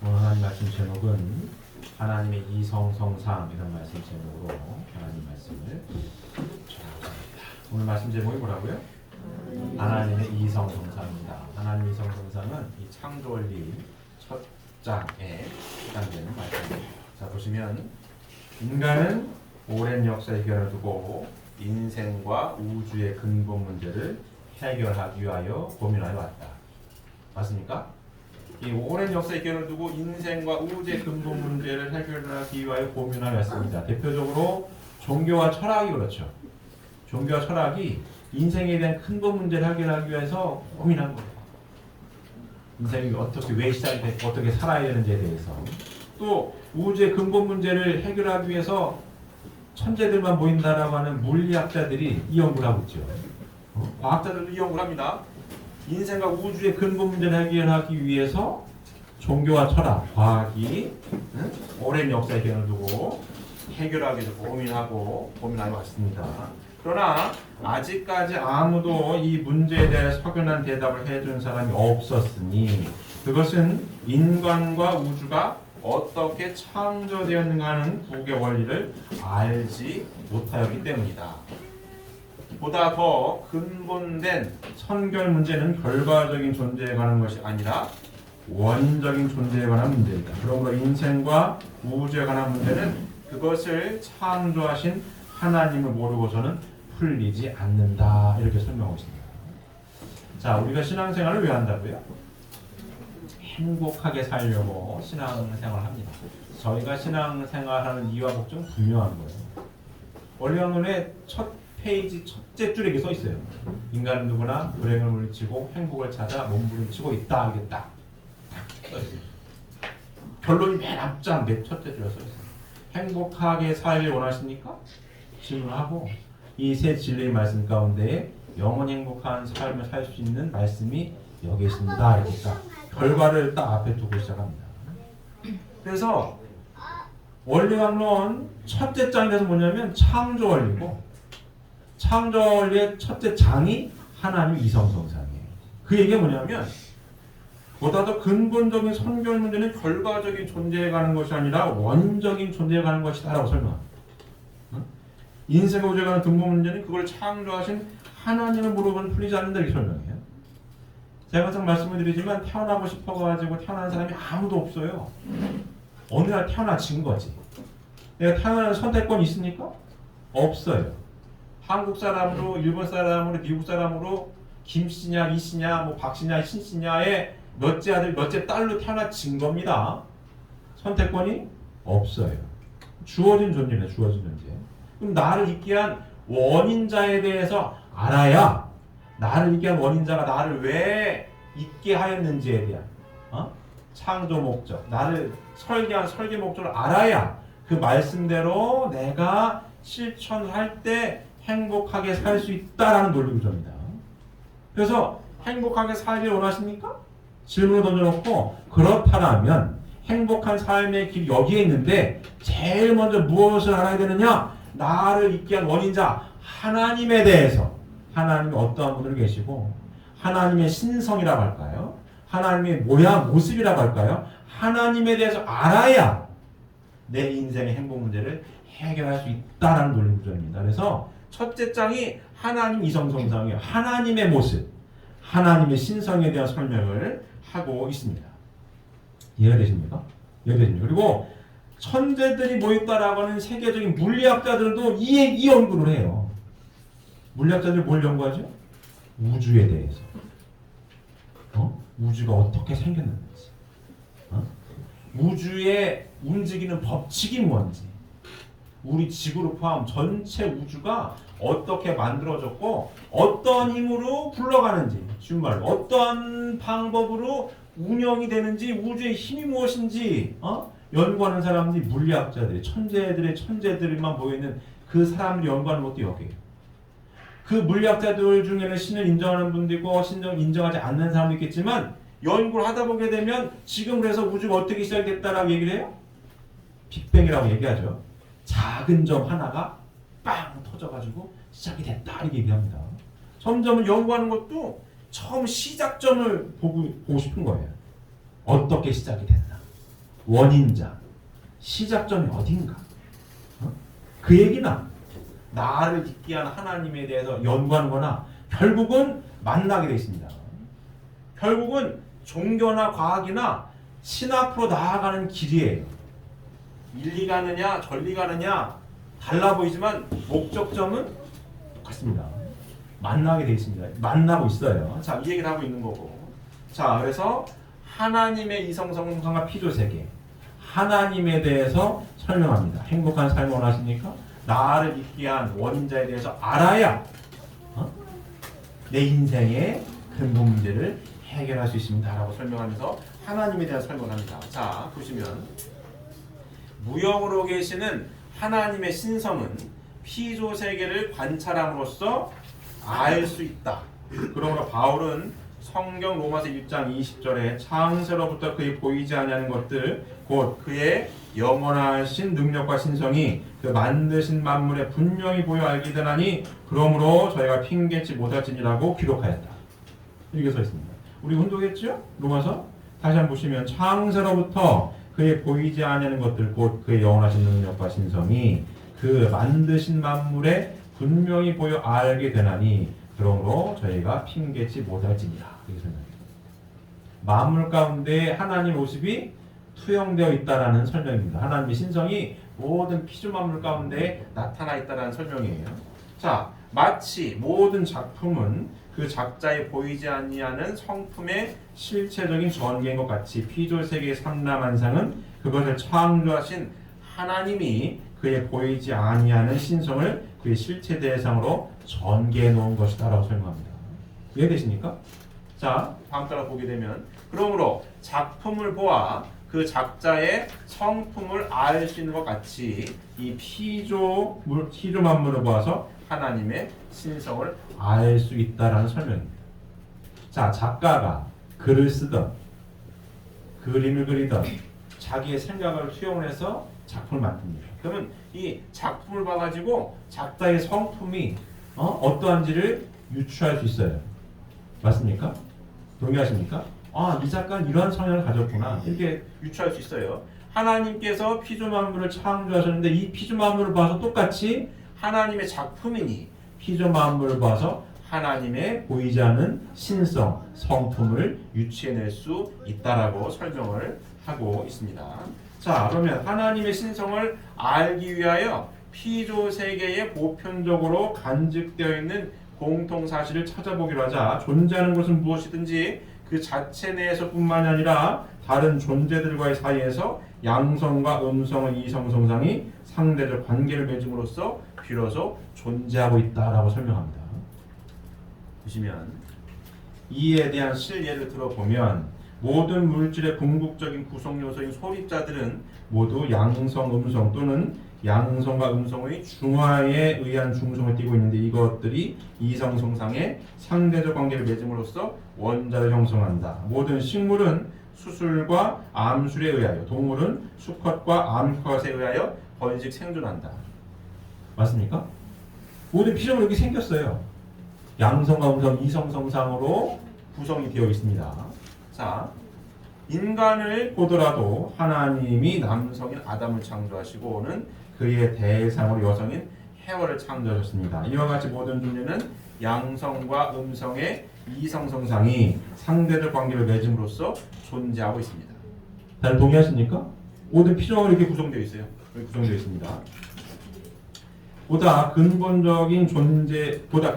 오늘 하나님 말씀 제목은 하나님의 이성성상 이런 말씀 제목으로 하나님 말씀을 전하겠습니다. 오늘 말씀 제목이 뭐라고요? 하나님의 이성성상입니다. 하나님의 이성성상은 이 창조원리 첫 장에 해당되는 말씀입니다. 자, 보시면 인간은 오랜 역사의 기원을 두고 인생과 우주의 근본 문제를 해결하기 위하여 고민하여 왔다. 맞습니까? 이 오랜 역사의 기원을 두고 인생과 우주의 근본 문제를 해결하기 위하여 고민하여 왔습니다. 대표적으로 종교와 철학이 그렇죠. 종교와 철학이 인생에 대한 근본 문제를 해결하기 위해서 고민한 거예요. 인생이 어떻게 왜 시작이 됐고 어떻게 살아야 되는지에 대해서. 또 우주의 근본 문제를 해결하기 위해서 천재들만 모인다라고 하는 물리학자들이 이 연구를 하고 있죠. 과학자들도 이 연구를 합니다. 인생과 우주의 근본 문제를 해결하기 위해서 종교와 철학, 과학이 오랜 역사의 기원을 두고 해결하기 위해서 고민하여 왔습니다. 그러나 아직까지 아무도 이 문제에 대해 석연한 대답을 해준 사람이 없었으니 그것은 인간과 우주가 어떻게 창조되었는가 하는 구의 원리를 알지 못하였기 때문이다. 보다 더 근본된 선결 문제는 결과적인 존재에 관한 것이 아니라 원인적인 존재에 관한 문제이다. 그러므로 인생과 우주에 관한 문제는 그것을 창조하신 하나님을 모르고서는 풀리지 않는다. 이렇게 설명하고 있습니다. 자, 우리가 신앙생활을 왜 한다고요? 행복하게 살려고 신앙생활을 합니다. 저희가 신앙생활하는 이유와 목적은 분명한 거예요. 원래학론의 첫 페이지 첫째 줄에 써 있어요. 인간은 누구나 불행을 물리치고 행복을 찾아 몸부림치고 있다. 이게 딱 써 있어요. 결론이 맨 앞장 맨 첫째 줄에 써 있어요. 행복하게 살길 원하십니까? 질문하고 이 세 진리의 말씀 가운데 영원히 행복한 삶을 살 수 있는 말씀이 여기 있습니다. 이렇게 딱 결과를 딱 앞에 두고 시작합니다. 그래서 원리학론 첫째 장에서 뭐냐면 창조 원리고 창조 원리의 첫째 장이 하나님 이성성상이에요. 그 얘기가 뭐냐면 보다 더 근본적인 선결 문제는 결과적인 존재에 관한 것이 아니라 원적인 존재에 관한 것이다라고 설명합니다. 인생과 우주에 관한 근본 문제는 그걸 창조하신 하나님을 물어보면 풀리지 않는다 이렇게 설명해요. 제가 항상 말씀을 드리지만 태어나고 싶어가지고 태어난 사람이 아무도 없어요. 어느 날 태어나진 거지. 내가 태어나는 선택권이 있습니까? 없어요. 한국 사람으로, 일본 사람으로, 미국 사람으로 김씨냐, 이씨냐, 뭐 박씨냐, 신씨냐의 몇째 아들, 몇째 딸로 태어나진 겁니다. 선택권이 없어요. 주어진 존재네, 주어진 존재. 그럼 나를 있게 한 원인자에 대해서 알아야 나를 있게 한 원인자가 나를 왜 있게 하였는지에 대한 창조 목적, 나를 설계한 설계 목적을 알아야 그 말씀대로 내가 실천할 때 행복하게 살 수 있다라는 논리 구조입니다. 그래서 행복하게 살길 원하십니까? 질문을 던져놓고 그렇다면 행복한 삶의 길이 여기에 있는데 제일 먼저 무엇을 알아야 되느냐? 나를 있게 한 원인자 하나님에 대해서 하나님이 어떠한 분으로 계시고 하나님의 신성이라고 할까요? 하나님의 모양, 모습이라고 할까요? 하나님에 대해서 알아야 내 인생의 행복 문제를 해결할 수 있다라는 논리 구조입니다. 그래서 첫째 장이 하나님 이성성상이에요. 하나님의 모습, 하나님의 신성에 대한 설명을 하고 있습니다. 이해가 되십니까? 이해되십니까? 그리고 천재들이 모였다라고 하는 세계적인 물리학자들도 이 연구를 해요. 물리학자들이 뭘 연구하죠? 우주에 대해서. 우주가 어떻게 생겼는지. 우주의 움직이는 법칙이 뭔지. 우리 지구를 포함 전체 우주가 어떻게 만들어졌고 어떤 힘으로 굴러가는지, 쉬운 말로 어떤 방법으로 운영이 되는지, 우주의 힘이 무엇인지 연구하는 사람들이 물리학자들이 천재들만 모여있는 그 사람들이 연구하는 것도 여기에요. 그 물리학자들 중에는 신을 인정하는 분도 있고 신을 인정하지 않는 사람도 있겠지만 연구를 하다 보게 되면 지금 그래서 우주가 어떻게 시작됐다라고 얘기를 해요? 빅뱅이라고 얘기하죠. 작은 점 하나가 빵 터져가지고 시작이 됐다 이렇게 얘기합니다. 점점 연구하는 것도 처음 시작점을 보고 싶은 거예요. 어떻게 시작이 됐나? 원인자, 시작점이 어딘가. 그 얘기나 나를 있게 한 하나님에 대해서 연구하는 거나 결국은 만나게 되어 있습니다. 결국은 종교나 과학이나 신학으로 나아가는 길이에요. 일리 가느냐 전리 가느냐 달라 보이지만 목적점은 똑같습니다. 만나게 되어 있습니다. 만나고 있어요. 자, 이 얘기를 하고 있는 거고. 자, 그래서 하나님의 이성성상과 피조세계, 하나님에 대해서 설명합니다. 행복한 삶을 원하십니까? 나를 있게 한 원인자에 대해서 알아야 내 인생의 근본 문제를 해결할 수 있습니다 라고 설명하면서 하나님에 대한 설명을 합니다. 자, 보시면 무형으로 계시는 하나님의 신성은 피조세계를 관찰함으로써 알 수 있다. 그러므로 바울은 성경 로마서 1장 20절에 창세로부터 그의 보이지 아니하는 것들 곧 그의 영원하신 능력과 신성이 그 만드신 만물에 분명히 보여 알게 되나니 그러므로 저희가 핑계치 못할지니라고 기록하였다. 이렇게 써 있습니다. 우리 운동했죠? 로마서 다시 한번 보시면 창세로부터 그의 보이지 아니하는 것들 곧 그의 영원하신 능력과 신성이 그 만드신 만물에 분명히 보여 알게 되나니 그러므로 저희가 핑계치 못할지니라. 이렇게 설명합니다. 만물 가운데 하나님 모습이 투영되어 있다라는 설명입니다. 하나님의 신성이 모든 피조 만물 가운데 나타나 있다라는 설명이에요. 자, 마치 모든 작품은 그 작자의 보이지 아니하는 성품의 실체적인 전개인 것 같이 피조 세계의 삼라만상은 그것을 창조하신 하나님이 그의 보이지 아니하는 신성을 그의 실체 대상으로 전개해 놓은 것이다라고 설명합니다. 이해되십니까? 자, 다음 따라 보게 되면 그러므로 작품을 보아 그 작자의 성품을 알 수 있는 것 같이 이 피조 만물을 보아서 하나님의 신성을 알 수 있다라는 설명입니다. 자, 작가가 글을 쓰던 그림을 그리던 자기의 생각을 투영을 해서 작품을 만듭니다. 그러면 이 작품을 봐가지고 작가의 성품이 어떠한지를 유추할 수 있어요. 맞습니까? 동의하십니까? 아, 이 작가는 이러한 성향을 가졌구나. 이렇게 유추할 수 있어요. 하나님께서 피조 만물을 창조하셨는데 이 피조 만물을 봐서 똑같이 하나님의 작품이니 피조 만물을 봐서 하나님의 보이지 않는 신성, 성품을 유추해낼 수 있다라고 설명을 하고 있습니다. 자, 그러면 하나님의 신성을 알기 위하여 피조 세계에 보편적으로 간직되어 있는 공통 사실을 찾아보기로 하자. 존재하는 것은 무엇이든지 그 자체 내에서뿐만이 아니라 다른 존재들과의 사이에서 양성과 음성의 이성성상이 상대적 관계를 맺음으로써 비로소 존재하고 있다라고 설명합니다. 보시면 이에 대한 실예를 들어보면 모든 물질의 궁극적인 구성 요소인 소립자들은 모두 양성, 음성 또는 양성과 음성의 중화에 의한 중성을 띠고 있는데 이것들이 이성성상의 상대적 관계를 맺음으로써 원자를 형성한다. 모든 식물은 수술과 암술에 의하여, 동물은 수컷과 암컷에 의하여 번식 생존한다. 맞습니까? 모든 피조물이 이렇게 생겼어요. 양성과 음성, 이성성상으로 구성이 되어 있습니다. 자, 인간을 보더라도 하나님이 남성인 아담을 창조하시고는 그의 대상으로 여성인 해와를 창조하셨습니다. 이와 같이 모든 존재는 양성과 음성의 이성성상이 상대적 관계를 맺음으로써 존재하고 있습니다. 다들 동의하십니까? 모든 피조물이 이렇게 구성되어 있어요. 이렇게 구성되어 있습니다. 보다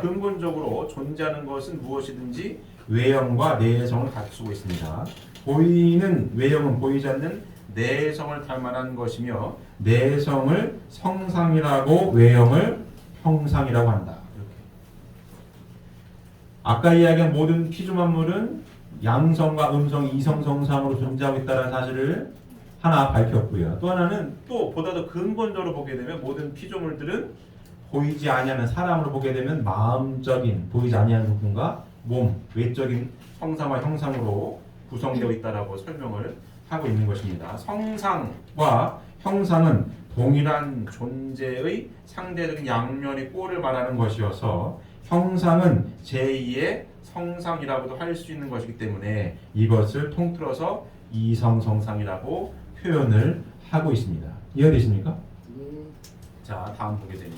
근본적으로 존재하는 것은 무엇이든지 외형과 내성을 갖추고 있습니다. 보이는 외형은 보이지 않는 내성을 닮아난 것이며 내성을 성상이라고 외형을 형상이라고 한다. 이렇게. 아까 이야기한 모든 피조 만물은 양성과 음성, 이성성상으로 존재하고 있다는 사실을 하나 밝혔고요. 또 하나는 또 보다 더 근본적으로 보게 되면 모든 피조물들은 보이지 아니하는 사람으로 보게 되면 마음적인 보이지 아니하는 부분과 몸, 외적인 성상과 형상으로 구성되어 있다라고 설명을 하고 있는 것입니다. 성상과 형상은 동일한 존재의 상대적인 양면의 꼴을 말하는 것이어서 형상은 제2의 성상이라고도 할 수 있는 것이기 때문에 이것을 통틀어서 이성성상이라고 표현을 하고 있습니다. 이해되십니까? 예. 자, 다음 보게 되면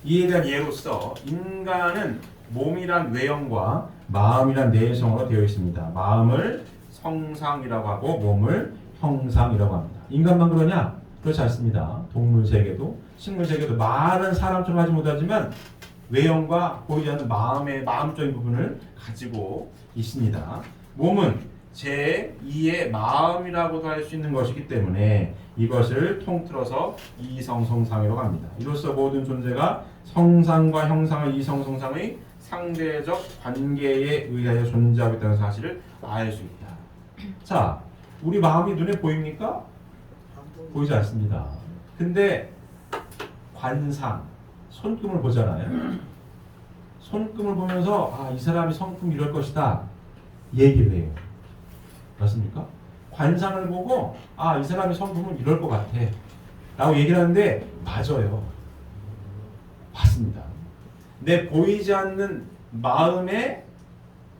이에 대한 예로서 인간은 몸이란 외형과 마음이란 내성으로 되어 있습니다. 마음을 성상이라고 하고 몸을 형상이라고 합니다. 인간만 그러냐? 그렇지 않습니다. 동물 세계도 식물 세계도 말은 사람처럼 하지 못하지만 외형과 보이지 않는 마음적인 부분을 가지고 있습니다. 몸은 제2의 마음이라고도 할 수 있는 것이기 때문에 이것을 통틀어서 이성성상이라고 합니다. 이로써 모든 존재가 성상과 형상의 이성성상의 상대적 관계에 의하여 존재하고 있다는 사실을 알 수 있다. 자, 우리 마음이 눈에 보입니까? 보이지 않습니다. 근데 관상, 손금을 보잖아요. 손금을 보면서 이 사람이 성품 이럴 것이다 얘기를 해요. 맞습니까? 관상을 보고 이 사람이 성품은 이럴 것 같아 라고 얘기를 하는데 맞아요. 맞습니다. 내 보이지 않는 마음의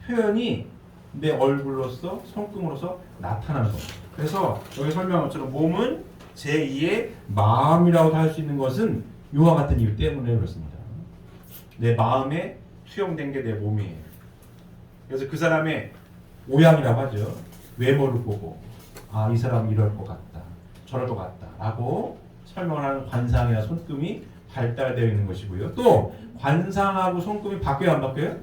표현이 내 얼굴로서 손금으로서 나타나는 겁니다. 그래서 여기 설명한 것처럼 몸은 제2의 마음이라고 할 수 있는 것은 이와 같은 이유 때문에 그렇습니다. 내 마음에 투영된 게 내 몸이에요. 그래서 그 사람의 오양이라고 하죠. 외모를 보고 이 사람은 이럴 것 같다, 저럴 것 같다 라고 설명을 하는 관상이나 손금이 발달되어 있는 것이고요. 또 관상하고 손금이 바뀌어요, 안 바뀌어요?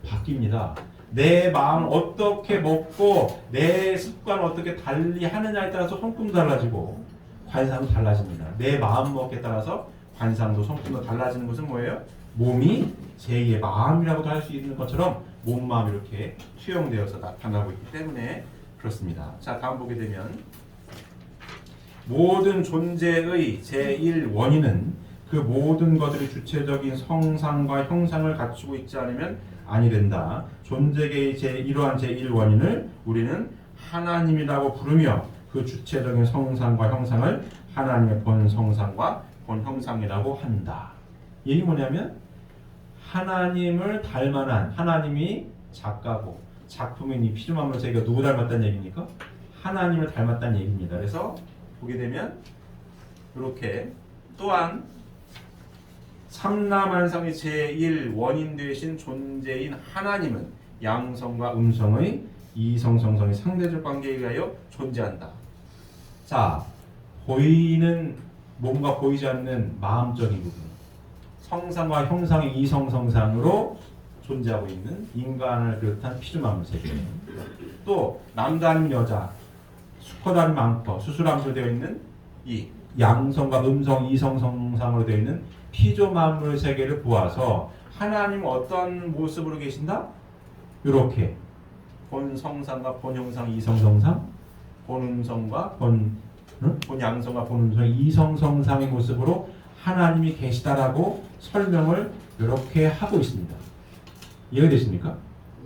바뀝니다. 내 마음을 어떻게 먹고 내 습관을 어떻게 달리 하느냐에 따라서 손금도 달라지고 관상도 달라집니다. 내 마음 먹기에 따라서 관상도 손금도 달라지는 것은 뭐예요? 몸이 제2의 마음이라고도 할 수 있는 것처럼 몸, 마음이 이렇게 투영되어서 나타나고 있기 때문에 그렇습니다. 자, 다음 보게 되면 모든 존재의 제1원인은 그 모든 것들이 주체적인 성상과 형상을 갖추고 있지 않으면 아니 된다. 존재계의 이러한 제1원인을 우리는 하나님이라고 부르며 그 주체적인 성상과 형상을 하나님의 본 성상과 본 형상이라고 한다. 이게 뭐냐면 하나님을 닮아난 하나님이 작가고 작품인 이 피조만물 세계가 누구 닮았다는 얘기입니까? 하나님을 닮았다는 얘기입니다. 그래서 보게 되면 이렇게 또한 삼라만상의 제1원인 되신 존재인 하나님은 양성과 음성의 이성성성의 상대적 관계에 의하여 존재한다. 자, 보이는 몸과 보이지 않는 마음적인 부분, 성상과 형상의 이성성상으로 존재하고 있는 인간을 비롯한 피조만물 세계, 또 남자 아니면 여자, 수컷 아니면 암컷, 수술암으로 되어 있는 이 양성과 음성, 이성성상으로 되어 있는 피조만물 세계를 보아서 하나님은 어떤 모습으로 계신다? 이렇게 본 성상과 본 형상, 이성성상, 본 음성과 본 양성과 본 음성, 이성성상의 모습으로 하나님이 계시다라고 설명을 이렇게 하고 있습니다. 이해되십니까?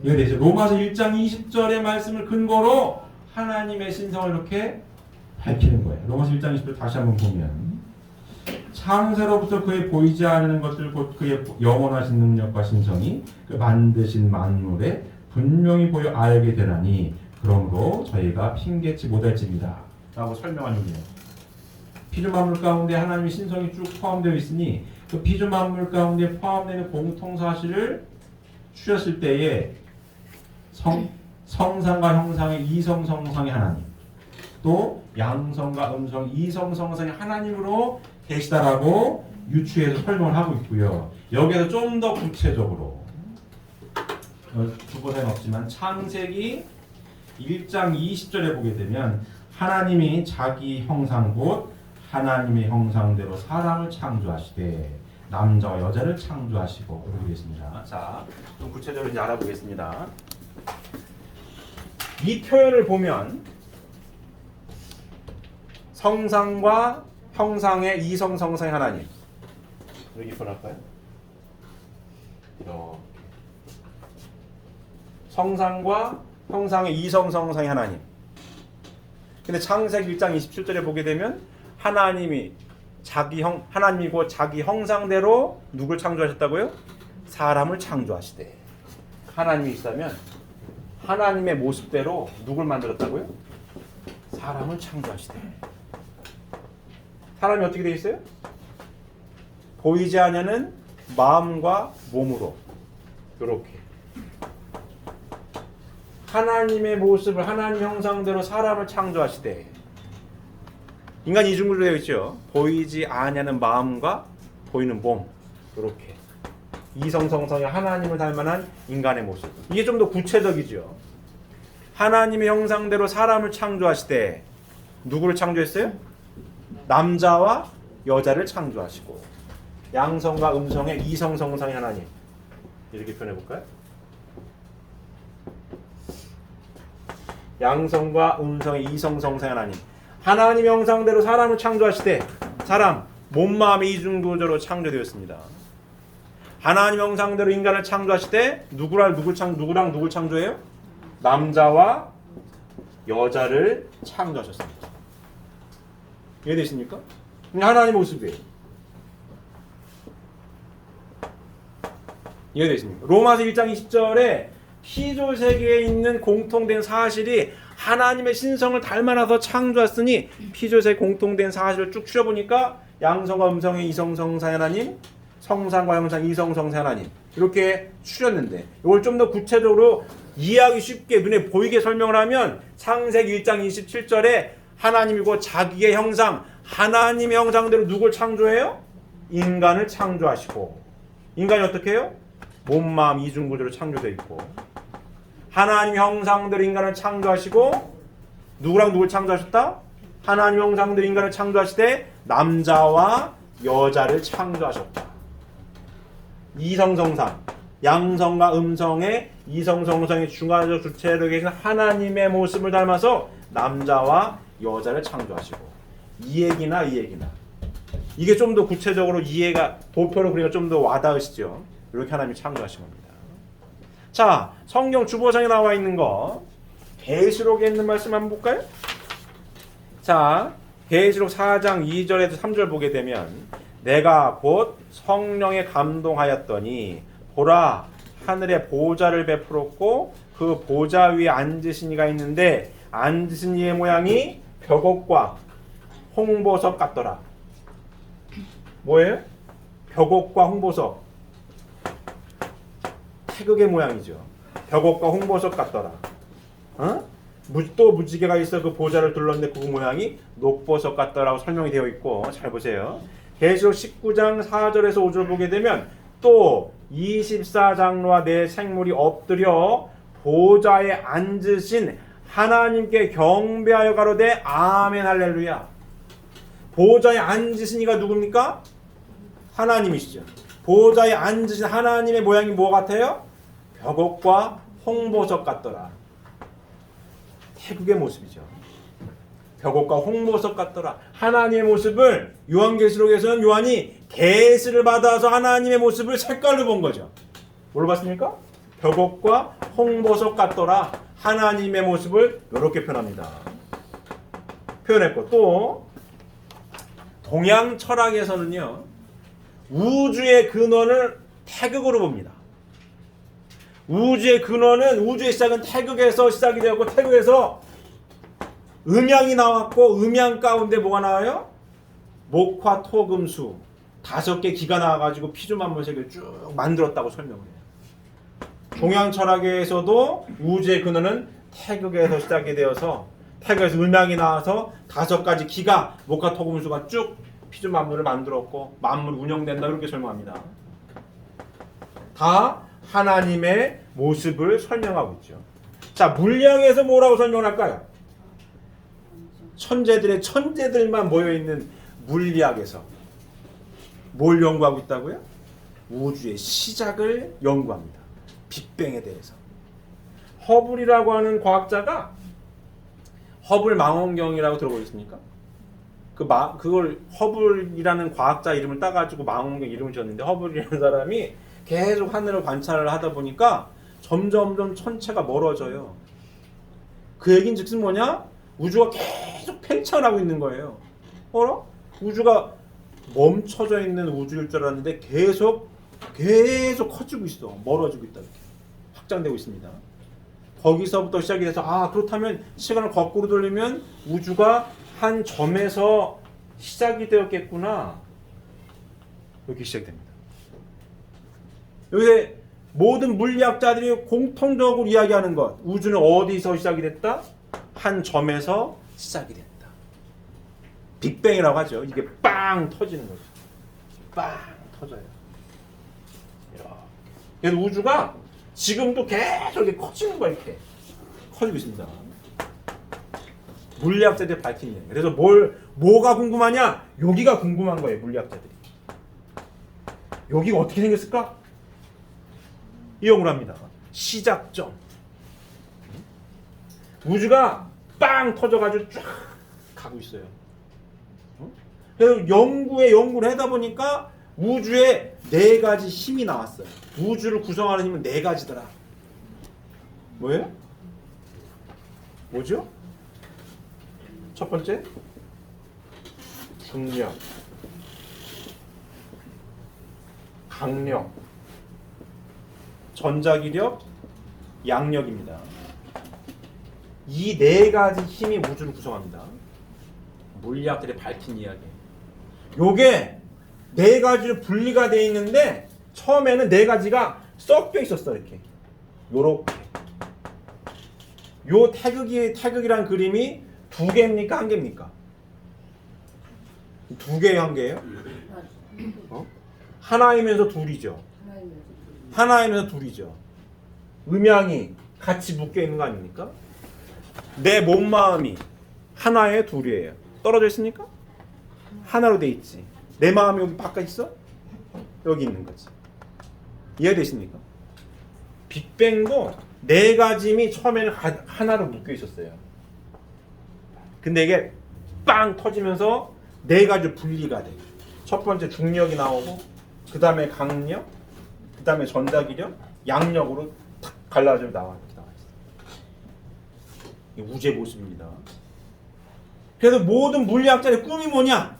이해되죠? 로마서 1장 20절의 말씀을 근거로 하나님의 신성을 이렇게 밝히는 거예요. 로마서 1장 20절 다시 한번 보면 창세로부터 그의 보이지 않는 것들 곧 그의 영원하신 능력과 신성이 그 만드신 만물에 분명히 보여 알게 되나니 그러므로 저희가 핑계치 못할지입니다 라고 설명하는 거예요. 피조만물 가운데 하나님의 신성이 쭉 포함되어 있으니 그 피조만물 가운데 포함되는 공통사실을 추렸을 때에 성상과 형상의 이성성상의 하나님, 또 양성과 음성 이성성상의 하나님으로 계시다라고 유추해서 설명을 하고 있고요. 여기에서 좀 더 구체적으로 두 번은 없지만 창세기 1장 20절에 보게 되면 하나님이 자기 형상 곧 하나님의 형상대로 사람을 창조하시되 남자와 여자를 창조하시고 이렇게 되겠습니다. 자, 좀 구체적으로 이제 알아보겠습니다. 이 표현을 보면 성상과 형상의 이성성상의 하나님, 여기 표현할까요? 이렇게 성상과 형상의 이성성상의 하나님. 근데 창세기 1장 27절에 보게 되면 하나님이 하나님이고 자기 형상대로 누굴 창조하셨다고요? 사람을 창조하시되. 하나님이 있다면 하나님의 모습대로 누굴 만들었다고요? 사람을 창조하시되. 사람이 어떻게 돼 있어요? 보이지 않는 마음과 몸으로 이렇게 하나님의 모습을 하나님 형상대로 사람을 창조하시되. 인간 이중구조로 되어 있죠. 보이지 아니하는 마음과 보이는 몸 이렇게 이성성성의 하나님을 닮아난 인간의 모습. 이게 좀 더 구체적이죠. 하나님의 형상대로 사람을 창조하시되. 누구를 창조했어요? 남자와 여자를 창조하시고 양성과 음성의 이성성성의 하나님. 이렇게 표현해 볼까요? 양성과 음성의 이성성성의 하나님. 하나님의 형상대로 사람을 창조하시되. 사람 몸 마음의 이중구조로 창조되었습니다. 하나님 형상대로 인간을 창조하시되 누구랑 누굴 창조해요? 남자와 여자를 창조하셨습니다. 이해되십니까? 하나님의 모습이에요. 이해되십니까? 로마서 1장 20절에 피조 세계에 있는 공통된 사실이 하나님의 신성을 닮아나서 창조했으니 피조 세계 공통된 사실을 쭉 추려보니까 양성과 음성의 이성성사 하나님, 성상과 형상 이성성사 하나님 이렇게 추렸는데 이걸 좀 더 구체적으로 이해하기 쉽게 눈에 보이게 설명을 하면 창세기 1장 27절에 하나님이고 자기의 형상, 하나님의 형상대로 누굴 창조해요? 인간을 창조하시고. 인간이 어떻게 해요? 몸, 마음, 이중구조로 창조되어 있고 하나님 형상대로 인간을 창조하시고 누구랑 누굴 창조하셨다? 하나님 형상대로 인간을 창조하시되 남자와 여자를 창조하셨다. 이성성상, 양성과 음성의 이성성성의 중간적 주체로 계신 하나님의 모습을 닮아서 남자와 여자를 창조하시고. 이 얘기나 이게 좀 더 구체적으로 이해가 도표로 그리니까 좀 더 와닿으시죠. 이렇게 하나님이 창조하신 겁니다. 자, 성경 주보상에 나와 있는 거 계시록에 있는 말씀 한번 볼까요? 자, 계시록 4장 2절에서 3절 보게 되면 내가 곧 성령에 감동하였더니 보라 하늘에 보좌를 베풀었고 그 보좌 위에 앉으신 이가 있는데 앉으신 이의 모양이 벽옥과 홍보석 같더라. 뭐예요? 벽옥과 홍보석. 태극의 모양이죠. 벽옥과 홍보석 같더라. 또 무지개가 있어 그 보좌를 둘렀는데 그 모양이 녹보석 같더라고 설명이 되어 있고 잘 보세요. 계시록 19장 4절에서 5절 보게 되면 또 24장로와 네 생물이 엎드려 보좌에 앉으신 하나님께 경배하여 가로되 아멘 할렐루야. 보좌에 앉으신 이가 누굽니까? 하나님이시죠. 보좌에 앉으신 하나님의 모양이 뭐 같아요? 벽옥과 홍보석 같더라. 태국의 모습이죠. 벽옥과 홍보석 같더라. 하나님의 모습을 요한계시록에서는 요한이 계시를 받아서 하나님의 모습을 색깔로 본 거죠. 뭘로 봤습니까? 벽옥과 홍보석 같더라. 하나님의 모습을 이렇게 표현합니다. 표현했고 또 동양 철학에서는요. 우주의 근원을 태극으로 봅니다. 우주의 근원은 우주의 시작은 태극에서 시작이 되었고 태극에서 음양이 나왔고 음양 가운데 뭐가 나와요? 목화 토금수 5개 기가 나와가지고 피조만물세계를 쭉 만들었다고 설명을 해요. 동양 철학에서도 우주의 근원은 태극에서 시작이 되어서 태극에서 음양이 나와서 5가지 기가 목화 토금수가 쭉 피조만물을 만들었고 만물이 운영된다 이렇게 설명합니다. 다 하나님의 모습을 설명하고 있죠. 자, 물리학에서 뭐라고 설명할까요? 천재들만 모여있는 물리학에서 뭘 연구하고 있다고요? 우주의 시작을 연구합니다. 빅뱅에 대해서. 허블이라고 하는 과학자가 허블 망원경이라고 들어보셨습니까? 그걸 허블이라는 과학자 이름을 따가지고 망원경 이름을 지었는데 허블이라는 사람이 계속 하늘을 관찰을 하다 보니까 점점 천체가 멀어져요. 그 얘기는 즉슨 뭐냐? 우주가 계속 팽창을 하고 있는 거예요. 우주가 멈춰져 있는 우주일 줄 알았는데 계속 커지고 있어. 멀어지고 있다. 이렇게 확장되고 있습니다. 거기서부터 시작이 돼서 그렇다면 시간을 거꾸로 돌리면 우주가 한 점에서 시작이 되었겠구나. 이렇게 시작됩니다. 요새 모든 물리학자들이 공통적으로 이야기하는 것, 우주는 어디서 시작이 됐다? 한 점에서 시작이 됐다. 빅뱅이라고 하죠. 이게 빵 터지는 거죠. 빵 터져요. 이렇게. 그래서 우주가 지금도 계속 이렇게 커지는 거야. 이렇게 커지고 있습니다. 물리학자들이 밝힌 이야기. 그래서 뭐가 궁금하냐? 여기가 궁금한 거예요. 물리학자들이. 여기가 어떻게 생겼을까? 이용을 합니다. 시작점. 우주가 빵 터져가지고 쫙 가고 있어요. 그래서 연구를 하다 보니까 우주에 4가지 힘이 나왔어요. 우주를 구성하는 힘은 4가지더라. 뭐예요? 뭐죠? 첫 번째, 중력, 강력, 전자기력, 양력입니다. 이 4가지 힘이 우주를 구성합니다. 물리학들이 밝힌 이야기. 요게 4가지로 분리가 되어 있는데 처음에는 4가지가 섞여 있었어. 이렇게 요렇게. 요 태극이란 그림이 2개입니까? 1개입니까? 2개예요? 1개예요? 하나이면서 둘이죠. 하나이면서 둘이죠. 음양이 같이 묶여 있는 거 아닙니까? 내 몸마음이 하나에 둘이에요. 떨어져 있습니까? 하나로 돼 있지. 내 마음이 여기 바깥 있어? 여기 있는 거지. 이해되십니까? 빅뱅도 4가지 힘이 처음에는 하나로 묶여 있었어요. 근데 이게 빵 터지면서 4가지로 분리가 돼. 첫 번째 중력이 나오고, 그 다음에 강력, 그 다음에 전자기력, 양력으로 탁 갈라져 나와 있어. 이 우주의 모습입니다. 그래서 모든 물리학자의 꿈이 뭐냐?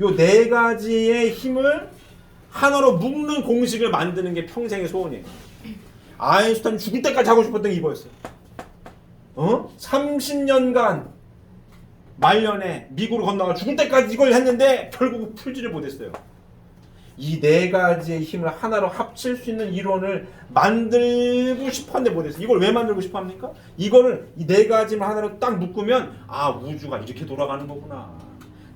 요 4가지의 힘을 하나로 묶는 공식을 만드는 게 평생의 소원이에요. 아인슈타인 죽을 때까지 하고 싶었던 게 이거였어요. 30년간 말년에 미국으로 건너가 죽을 때까지 이걸 했는데 결국 풀지를 못했어요. 이 4가지의 힘을 하나로 합칠 수 있는 이론을 만들고 싶었는데 못했어요. 이걸 왜 만들고 싶어 합니까? 이거를 이 4가지만 하나로 딱 묶으면 우주가 이렇게 돌아가는 거구나.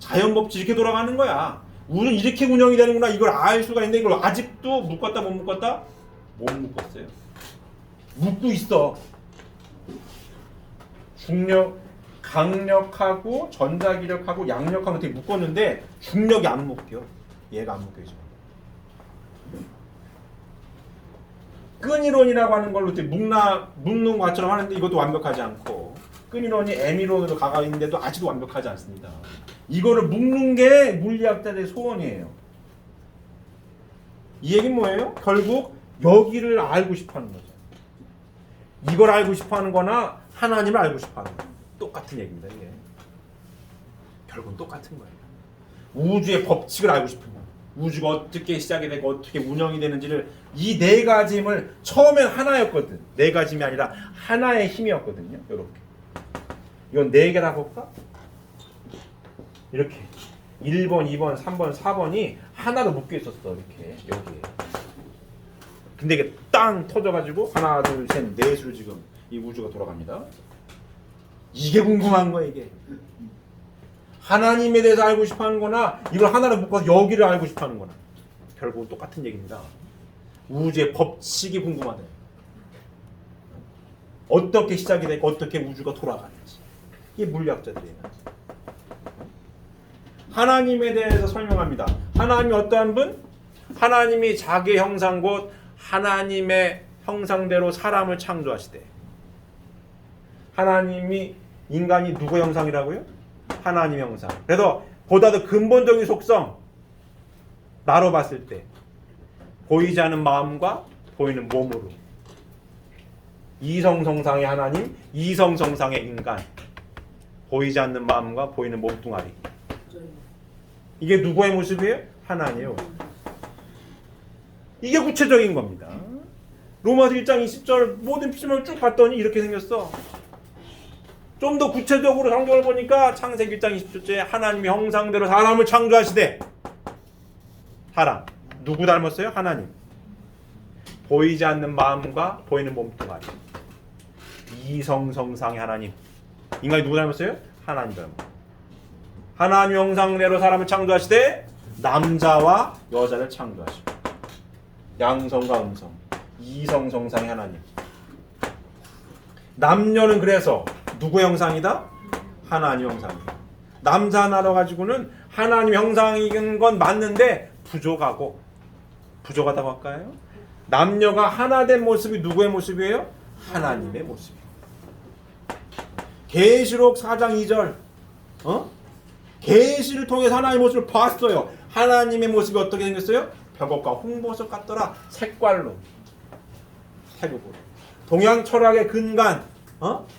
자연법칙 이렇게 돌아가는 거야. 우주는 이렇게 운영이 되는구나. 이걸 알 수가 있는데 이걸 아직도 묶었다 못 묶었다? 못 묶었어요. 묶고 있어. 중력, 강력하고 전자기력하고 양력하고 되게 묶었는데 중력이 안 묶여. 얘가 안 묶여져. 끈이론이라고 하는 걸로 묶는 것처럼 하는데 이것도 완벽하지 않고, 끈이론이 M이론으로 가가 있는데도 아직도 완벽하지 않습니다. 이거를 묶는 게 물리학자들의 소원이에요. 이 얘기는 뭐예요? 결국 여기를 알고 싶어하는 거죠. 이걸 알고 싶어하는 거나 하나님을 알고 싶어하는 거 똑같은 얘기입니다. 이게 결국은 똑같은 거예요. 우주의 법칙을 알고 싶은 거예요. 우주가 어떻게 시작이 되고 어떻게 운영이 되는지를, 이 4가지 힘을 처음엔 하나였거든. 4가지 힘이 아니라 하나의 힘이었거든요. 이렇게. 이건 4개라고 볼까? 이렇게 1번, 2번, 3번, 4번이 하나로 묶여 있었어. 이렇게 여기에. 근데 이게 땅 터져가지고 하나, 둘, 셋, 넷으로 지금 이 우주가 돌아갑니다. 이게 궁금한 거야. 이게 하나님에 대해서 알고 싶어하는 거나 이걸 하나로 묶어서 여기를 알고 싶어하는 거나 결국은 똑같은 얘기입니다. 우주의 법칙이 궁금하다. 어떻게 시작이 되고 어떻게 우주가 돌아가는지. 이게 물리학자들이에요. 하나님에 대해서 설명합니다. 하나님이 어떠한 분? 하나님이 자기 형상 곧 하나님의 형상대로 사람을 창조하시되. 하나님이 인간이 누구 형상이라고요? 하나님 형상. 그래서 보다 더 근본적인 속성, 나로 봤을 때 보이지 않는 마음과 보이는 몸으로 이성성상의 하나님, 이성성상의 인간, 보이지 않는 마음과 보이는 몸뚱아리. 이게 누구의 모습이에요? 하나님이에요. 이게 구체적인 겁니다. 로마서 1장 20절 모든 피조물을 쭉 봤더니 이렇게 생겼어. 좀 더 구체적으로 성경을 보니까 창세기 1장 20절째 하나님의 형상대로 사람을 창조하시되, 사람 누구 닮았어요? 하나님. 보이지 않는 마음과 보이는 몸뚱아리, 이성성상의 하나님. 인간이 누구 닮았어요? 하나님 닮았어요. 하나님 형상대로 사람을 창조하시되 남자와 여자를 창조하시고, 양성과 음성, 이성성상의 하나님. 남녀는 그래서 누구 형상이다? 하나님 형상이다. 남자 하나로 가지고는 하나님 형상인 건 맞는데 부족하고, 부족하다고 할까요? 남녀가 하나 된 모습이 누구의 모습이에요? 하나님의 모습이에요. 계시록 4장 2절, 계시를 통해서 하나님의 모습을 봤어요. 하나님의 모습이 어떻게 생겼어요? 벽옥과 홍보석 같더라. 색깔로, 태국으로. 동양 철학의 근간,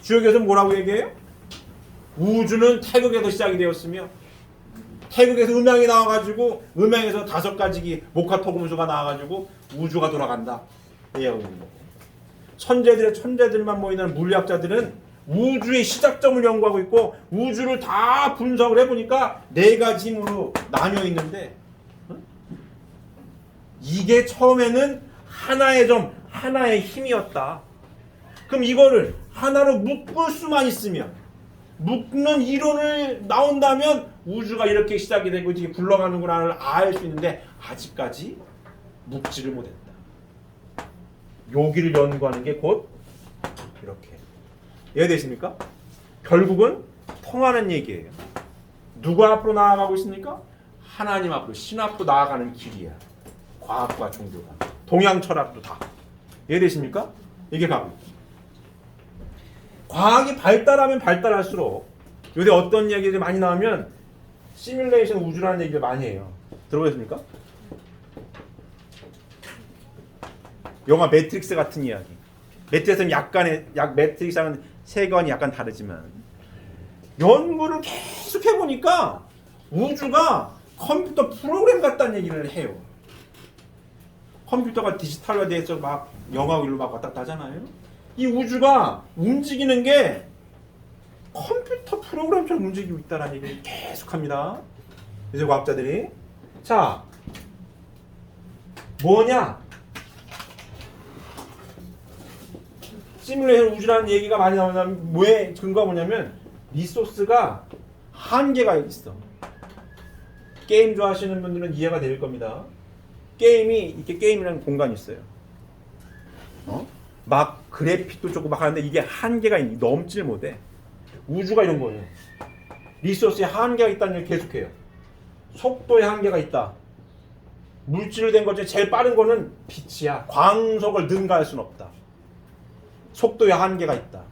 주역에서 뭐라고 얘기해요? 우주는 태국에서 시작이 되었으며, 태국에서 음양이 나와가지고 음양에서 5가지 목화토금수가 나와가지고 우주가 돌아간다. 얘기하고 있는 거고, 천재들만 모이는 물리학자들은 우주의 시작점을 연구하고 있고, 우주를 다 분석을 해보니까 4가지 힘으로 나뉘어 있는데, 이게 처음에는 하나의 점, 하나의 힘이었다. 그럼 이거를 하나로 묶을 수만 있으면, 묶는 이론을 나온다면 우주가 이렇게 시작이 되고 이게 굴러가는구나를 알 수 있는데, 아직까지 묶지를 못했다. 여기를 연구하는 게 곧 이렇게. 이해되십니까? 결국은 통하는 얘기예요. 누구 앞으로 나아가고 있습니까? 하나님 앞으로, 신 앞으로 나아가는 길이야. 과학과 종교가, 동양 철학도 다. 이해되십니까? 이게 가고 있다. 과학이 발달하면 발달할수록 요새 어떤 얘기들이 많이 나오면 시뮬레이션 우주라는 얘기를 많이 해요. 들어보셨습니까? 영화 매트릭스 같은 이야기. 매트릭스는 매트릭스하는 세계관이 약간 다르지만, 연구를 계속 해보니까 우주가 컴퓨터 프로그램 같다는 얘기를 해요. 컴퓨터가 디지털화돼서 막 영화 일로 막 왔다 갔다 하잖아요. 이 우주가 움직이는 게 컴퓨터 프로그램처럼 움직이고 있다는 얘기를 계속합니다. 요새 과학자들이. 자, 뭐냐? 시뮬레이션 우주라는 얘기가 많이 나오냐면, 왜 근거가 뭐냐면 리소스가 한계가 있어. 게임 좋아하시는 분들은 이해가 될 겁니다. 이렇게 게임이라는 공간이 있어요. 막 그래픽도 좋고 막 하는데 이게 한계가 있니, 넘질 못해. 우주가 이런 거예요. 리소스에 한계가 있다는 얘기를 계속해요. 속도에 한계가 있다. 물질로 된 것 중에 제일 빠른 거는 빛이야. 광속을 능가할 수는 없다. 속도에 한계가 있다.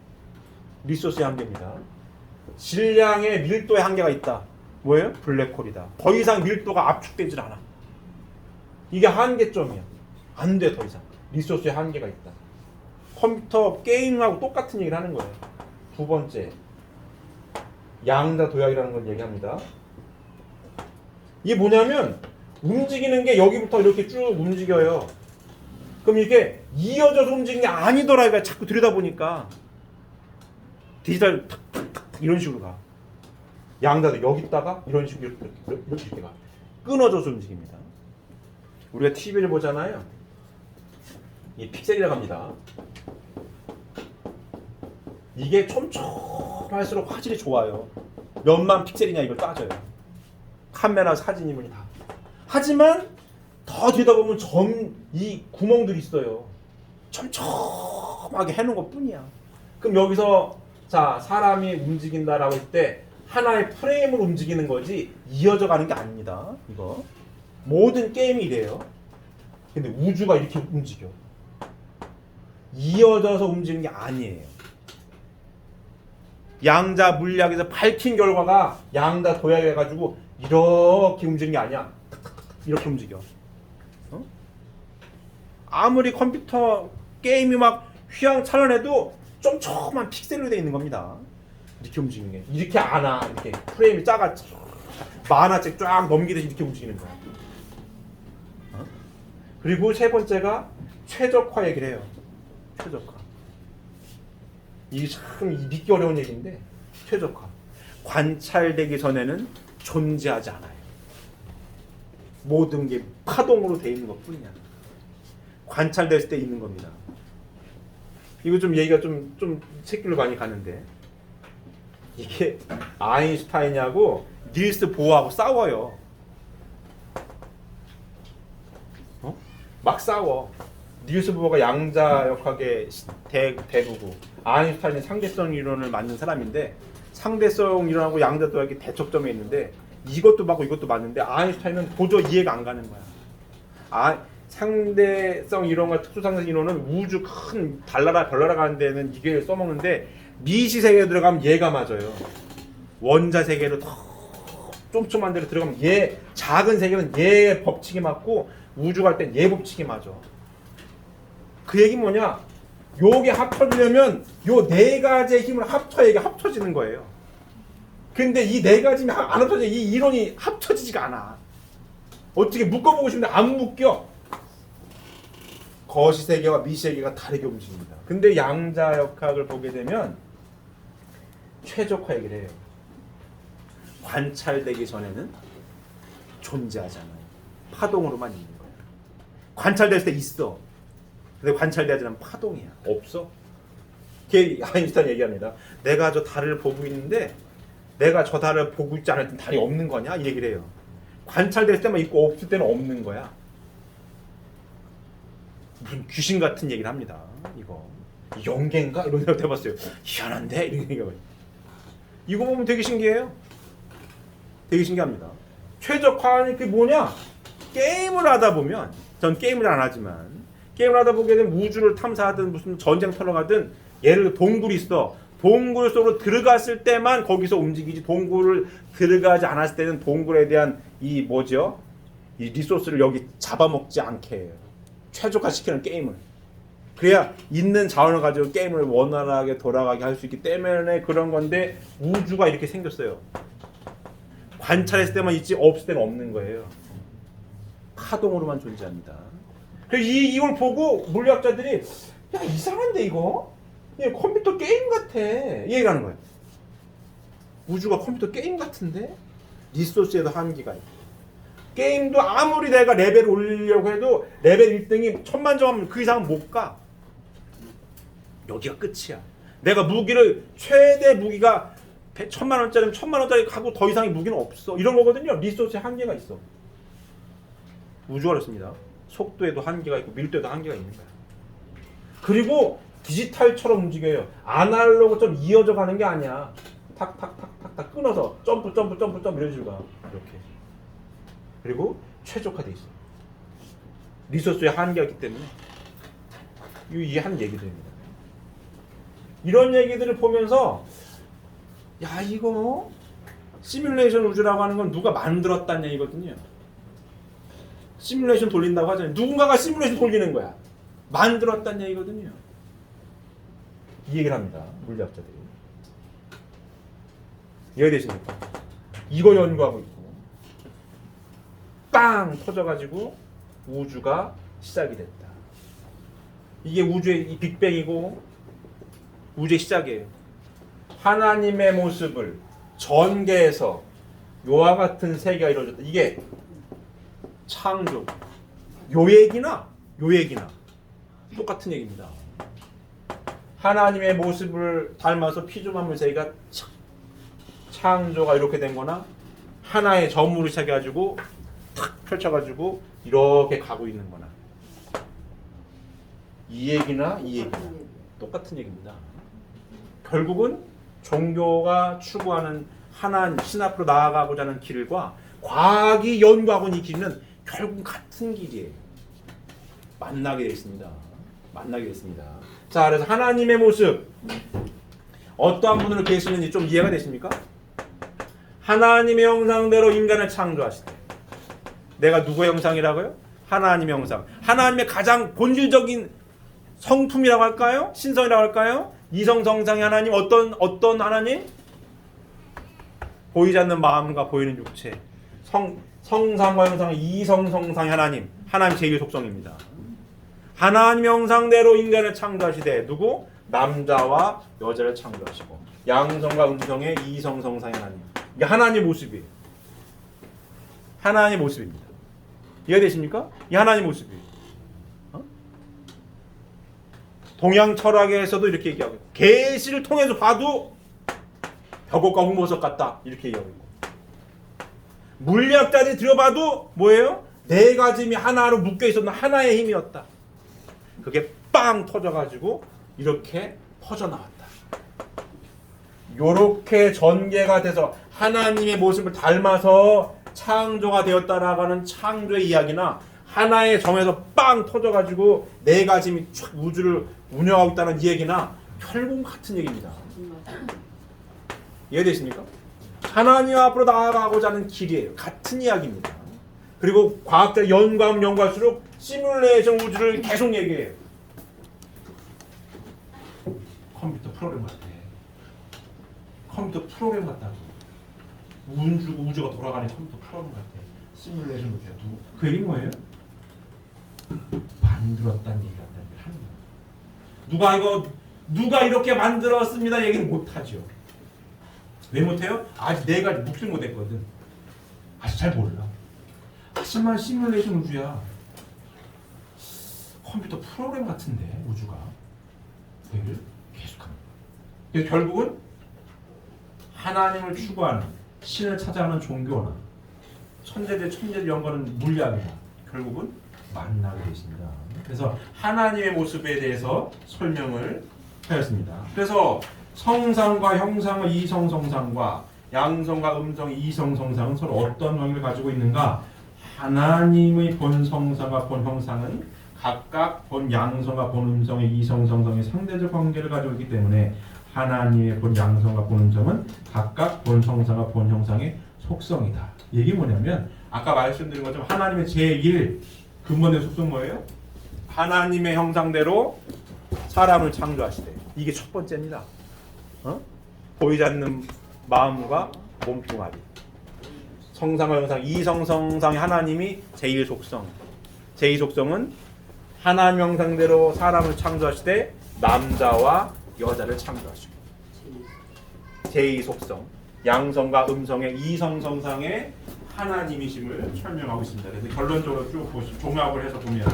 리소스의 한계입니다. 질량의 밀도의 한계가 있다. 뭐예요? 블랙홀이다. 더 이상 밀도가 압축되질 않아. 이게 한계점이야. 안 돼, 더 이상. 리소스의 한계가 있다. 컴퓨터 게임하고 똑같은 얘기를 하는 거예요. 두 번째, 양자 도약이라는 걸 얘기합니다. 이게 뭐냐면 움직이는 게 여기부터 이렇게 쭉 움직여요. 그럼 이게 이어져서 움직이는 게 아니더라. 이거 자꾸 들여다보니까 디지털 탁탁탁 이런 식으로 가. 양자도 여기다가 이런 식으로 이렇게 가. 끊어져서 움직입니다. 우리가 TV를 보잖아요. 이 픽셀이라고 합니다. 이게 촘촘할수록 화질이 좋아요. 몇만 픽셀이냐 이걸 따져요. 카메라, 사진이 뭐니 다. 하지만 더 들여다보면 이 구멍들이 있어요. 촘촘하게 해놓은 것 뿐이야. 그럼 여기서 자, 사람이 움직인다라고 할 때 하나의 프레임으로 움직이는 거지 이어져 가는 게 아닙니다. 이거 모든 게임이 이래요. 근데 우주가 이렇게 움직여. 이어져서 움직이는 게 아니에요. 양자 물리학에서 밝힌 결과가 양자 도약을 해가지고 이렇게 움직이는 게 아니야. 이렇게 움직여. 아무리 컴퓨터 게임이 막 휘황찬란해도 촘촘한 픽셀로 되어 있는 겁니다. 이렇게 움직이는 게. 이렇게 안 와. 이렇게 프레임이 작아. 만화책 쫙 넘기듯이 이렇게 움직이는 거야. 그리고 세 번째가 최적화 얘기를 해요. 최적화. 이게 참 믿기 어려운 얘기인데 최적화. 관찰되기 전에는 존재하지 않아요. 모든 게 파동으로 돼 있는 것뿐이야. 관찰됐을 때 있는 겁니다. 이거 좀 얘기가 좀 새길로 많이 가는데 이게 아인슈타인하고 닐스 보어하고 싸워요. 막 싸워. 닐스 보어가 양자역학의 대부고 아인슈타인은 상대성 이론을 만든 사람인데 상대성 이론하고 양자역학이 대척점에 있는데 이것도 맞고 이것도 맞는데 아인슈타인은 도저히 이해가 안 가는 거야. 상대성 이론과 특수상대성 이론은 우주 큰 달나라 별나라 가는 데는 이게 써먹는데 미시 세계에 들어가면 얘가 맞아요. 원자 세계로 더 쫌쫌한 데로 들어가면 얘 작은 세계는 얘 법칙이 맞고 우주 갈 땐 얘 법칙이 맞아. 그 얘기 뭐냐? 요게 합쳐지려면 요 네 가지의 힘을 합쳐야 이게 합쳐지는 거예요. 근데 이 네 가지는 안 합쳐져. 이 이론이 합쳐지지가 않아. 어떻게 묶어보고 싶은데 안 묶여. 거시 세계와 미시 세계가 다르게 움직입니다. 근데 양자역학을 보게 되면 최적화 얘기를 해요. 관찰되기 전에는 존재하지 않아요. 파동으로만 있는 거예요. 관찰될 때 있어. 근데 관찰되지 않으면 파동이야. 없어. 그게 아인슈타인 얘기합니다. 내가 저 달을 보고 있는데 내가 저 달을 보고 있지 않을 땐 달이 없는 거냐? 이 얘기를 해요. 관찰될 때만 있고 없을 때는 없는 거야. 무슨 귀신 같은 얘기를 합니다. 이거 영계인가? 이런 생각 해봤어요. 희한한데? 이런 생각을. 이거 보면 되게 신기해요. 되게 신기합니다. 최적화는 그게 뭐냐? 게임을 하다 보면 전 게임을 안 하지만 게임을 하다 보게 되면 우주를 탐사하든 무슨 전쟁터로 가든 예를 들어 동굴이 있어. 동굴 속으로 들어갔을 때만 거기서 움직이지 동굴을 들어가지 않았을 때는 동굴에 대한 이 뭐죠? 이 리소스를 여기 잡아먹지 않게 해요. 최적화시키는 게임을. 그래야 있는 자원을 가지고 게임을 원활하게 돌아가게 할 수 있기 때문에 그런 건데 우주가 이렇게 생겼어요. 관찰했을 때만 있지 없을 때는 없는 거예요. 파동으로만 존재합니다. 그래서 이걸 보고 물리학자들이 야 이상한데 이거? 얘 컴퓨터 게임 같아. 이 얘기하는 거예요. 우주가 컴퓨터 게임 같은데? 리소스에도 한계가 있고 게임도 아무리 내가 레벨을 올리려고 해도 레벨 1등이 1000만 점 하면 그 이상은 못 가. 여기가 끝이야. 내가 무기를 최대 무기가 1000만 원짜리면 1000만 원짜리 가고 더 이상의 무기는 없어. 이런 거거든요. 리소스에 한계가 있어. 우주가 그렇습니다. 속도에도 한계가 있고 밀도에도 한계가 있는 거야. 그리고 디지털처럼 움직여요. 아날로그처럼 이어져 가는 게 아니야. 탁탁탁탁탁 끊어서 점프 이런 식으로 가. 이렇게. 그리고 최적화돼 있어. 리소스에 한계가 있기 때문에 이 한 얘기들입니다. 이런 얘기들을 보면서 야 이거 시뮬레이션 우주라고 하는 건 누가 만들었다는 얘기거든요. 시뮬레이션 돌린다고 하잖아요. 누군가가 시뮬레이션 돌리는 거야. 만들었다는 얘기거든요. 이 얘기를 합니다. 물리학자들이. 이해되십니까? 이거 연구하고 있고 빵 터져가지고 우주가 시작이 됐다. 이게 우주의 이 빅뱅이고 우주의 시작이에요. 하나님의 모습을 전개해서 요와 같은 세계가 이루어졌다. 이게 창조. 요 얘기나 똑같은 얘기입니다. 하나님의 모습을 닮아서 피조만물 세계가 창조가 이렇게 된 거나 하나의 점으로 시작해가지고 탁 펼쳐가지고 이렇게 가고 있는 거나 이 얘기나 똑같은 얘기입니다. 결국은 종교가 추구하는 하나님 신 앞으로 나아가고자 하는 길과 과학이 연구하고 있는 이 길은 결국 같은 길이에요. 만나게 되어 있습니다. 자, 그래서 하나님의 모습 어떠한 분으로 계시는지 좀 이해가 되십니까? 하나님의 형상대로 인간을 창조하시되 내가 누구의 형상이라고요? 하나님의 형상. 하나님의 가장 본질적인 성품이라고 할까요? 신성이라고 할까요? 이성성상의 하나님 어떤 하나님? 보이지 않는 마음과 보이는 육체. 성상과 형상의 이성성상의 하나님. 하나님 제2의 속성입니다. 하나님의 형상대로 인간을 창조하시되 누구? 남자와 여자를 창조하시고 양성과 음성의 이성성상의 하나님. 이게 하나님의 모습이에요. 하나님의 모습입니다. 이해되십니까? 이 하나님의 모습이에요. 동양 철학에서도 이렇게 얘기하고 있고 계시를 통해서 봐도 벽옥과 홍보석 같다 이렇게 얘기하고 있고 물리학자들이 들여봐도 뭐예요? 네 가지 힘이 하나로 묶여 있었는 하나의 힘이었다. 그게 빵 터져가지고 이렇게 퍼져나왔다. 요렇게 전개가 돼서 하나님의 모습을 닮아서 창조가 되었다라고 하는 창조의 이야기나 하나의 점에서 빵 터져가지고 네 가지 힘이 촥 우주를 운영하고 있다는 이 얘기나 결국 같은 얘기입니다. 이해되십니까? 하나님 앞으로 나아가고자 하는 길이에요. 같은 이야기입니다. 그리고 과학자 연구하면 연구할수록 시뮬레이션 우주를 계속 얘기해요. 컴퓨터 프로그램 같아. 컴퓨터 프로그램 같다고. 우주가 돌아가는 컴퓨터 프로그램 같아. 시뮬레이션 우주야. 그 얘기는 뭐예요? 만들었다는 얘기가 하는 거예요. 누가 이렇게 만들었습니다 얘기는 못하죠. 왜 못해요? 아직 네 가지 묵질 못했거든. 아직 잘 몰라. 하지만 시뮬레이션 우주야. 컴퓨터 프로그램 같은데 우주가 그 얘기를 계속합니다. 그래서 결국은 하나님을 추구하는 신을 찾아가는 종교나 천재들 연구하는 물리학이나 결국은 만나게 되십니다. 그래서 하나님의 모습에 대해서 설명을 하였습니다. 그래서 성상과 형상의 이성성상과 양성과 음성의 이성성상은 서로 어떤 관계를 가지고 있는가? 하나님의 본 성상과 본 형상은 각각 본 양성과 본 음성의 이성성상의 상대적 관계를 가지고 있기 때문에 하나님의 본 양성과 본 음성은 각각 본 성상과 본 형상의 속성이다. 이게 뭐냐면 아까 말씀드린 것처럼 하나님의 제1 근본의 속성 뭐예요? 하나님의 형상대로 사람을 창조하시되 이게 첫 번째입니다. 보이지 않는 마음과 몸뚱아리 성상과 형상 이성성상의 하나님이 제1속성 제2속성은 하나님 형상대로 사람을 창조하시되 남자와 여자를 창조하시고 제2속성 양성과 음성의 이성성상의 하나님이심을 설명하고 있습니다. 그래서 결론적으로 쭉 종합을 해서 보면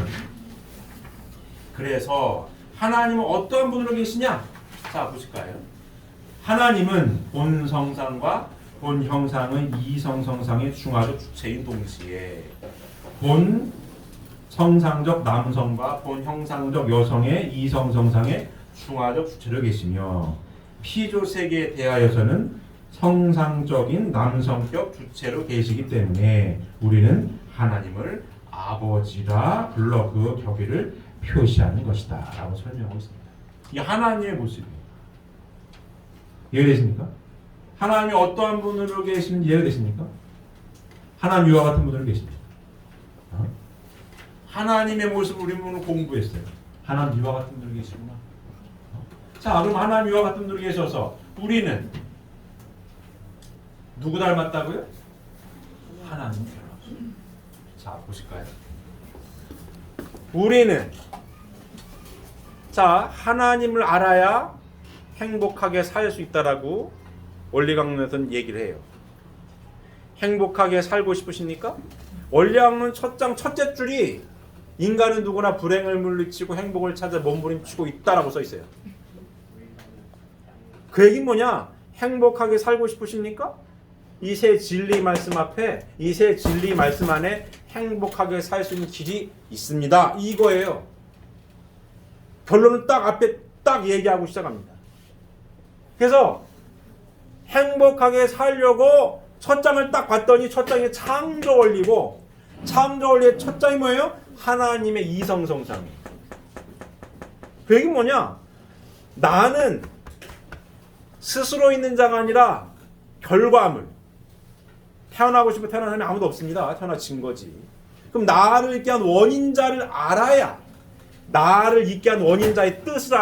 그래서 하나님은 어떠한 분으로 계시냐? 자 보실까요? 하나님은 본 성상과 본 형상의 이성성상의 중화적 주체인 동시에 본 성상적 남성과 본 형상적 여성의 이성성상의 중화적 주체로 계시며 피조 세계에 대하여서는 성상적인 남성격 주체로 계시기 때문에 우리는 하나님을 아버지라 불러 그 격의를 표시하는 것이다 라고 설명하고 있습니다. 이 하나님의 모습이에요. 이해되십니까? 하나님이 어떠한 분으로 계시는지 이해되십니까? 하나님 이와 같은 분으로 계십니다. 하나님의 모습을 우리는 공부했어요. 하나님 이와 같은 분으로 계시구나. 자 그럼 하나님 이와 같은 분으로 계셔서 우리는 누구 닮았다고요? 하나님 닮았어요. 자 보실까요? 우리는 자 하나님을 알아야 행복하게 살 수 있다라고 원리강론에서는 얘기를 해요. 행복하게 살고 싶으십니까? 원리강론 첫장 첫째 줄이 인간은 누구나 불행을 물리치고 행복을 찾아 몸부림치고 있다라고 써 있어요. 그 얘기는 뭐냐? 행복하게 살고 싶으십니까? 이 세 진리 말씀 앞에 이 세 진리 말씀 안에 행복하게 살 수 있는 길이 있습니다. 이거예요. 결론은 딱 앞에 딱 얘기하고 시작합니다. 그래서 행복하게 살려고 첫 장을 딱 봤더니 첫 장에 창조 원리고 창조 원리의 첫 장이 뭐예요? 하나님의 이성성상이에요. 그 얘기는 뭐냐? 나는 스스로 있는 자가 아니라 결과물. 태어나고 싶어 태어난 사람이 아무도 없습니다. 태어나진 거지. 그럼 나를 있게 한 원인자를 알아야 나를 있게 한 원인자의 뜻을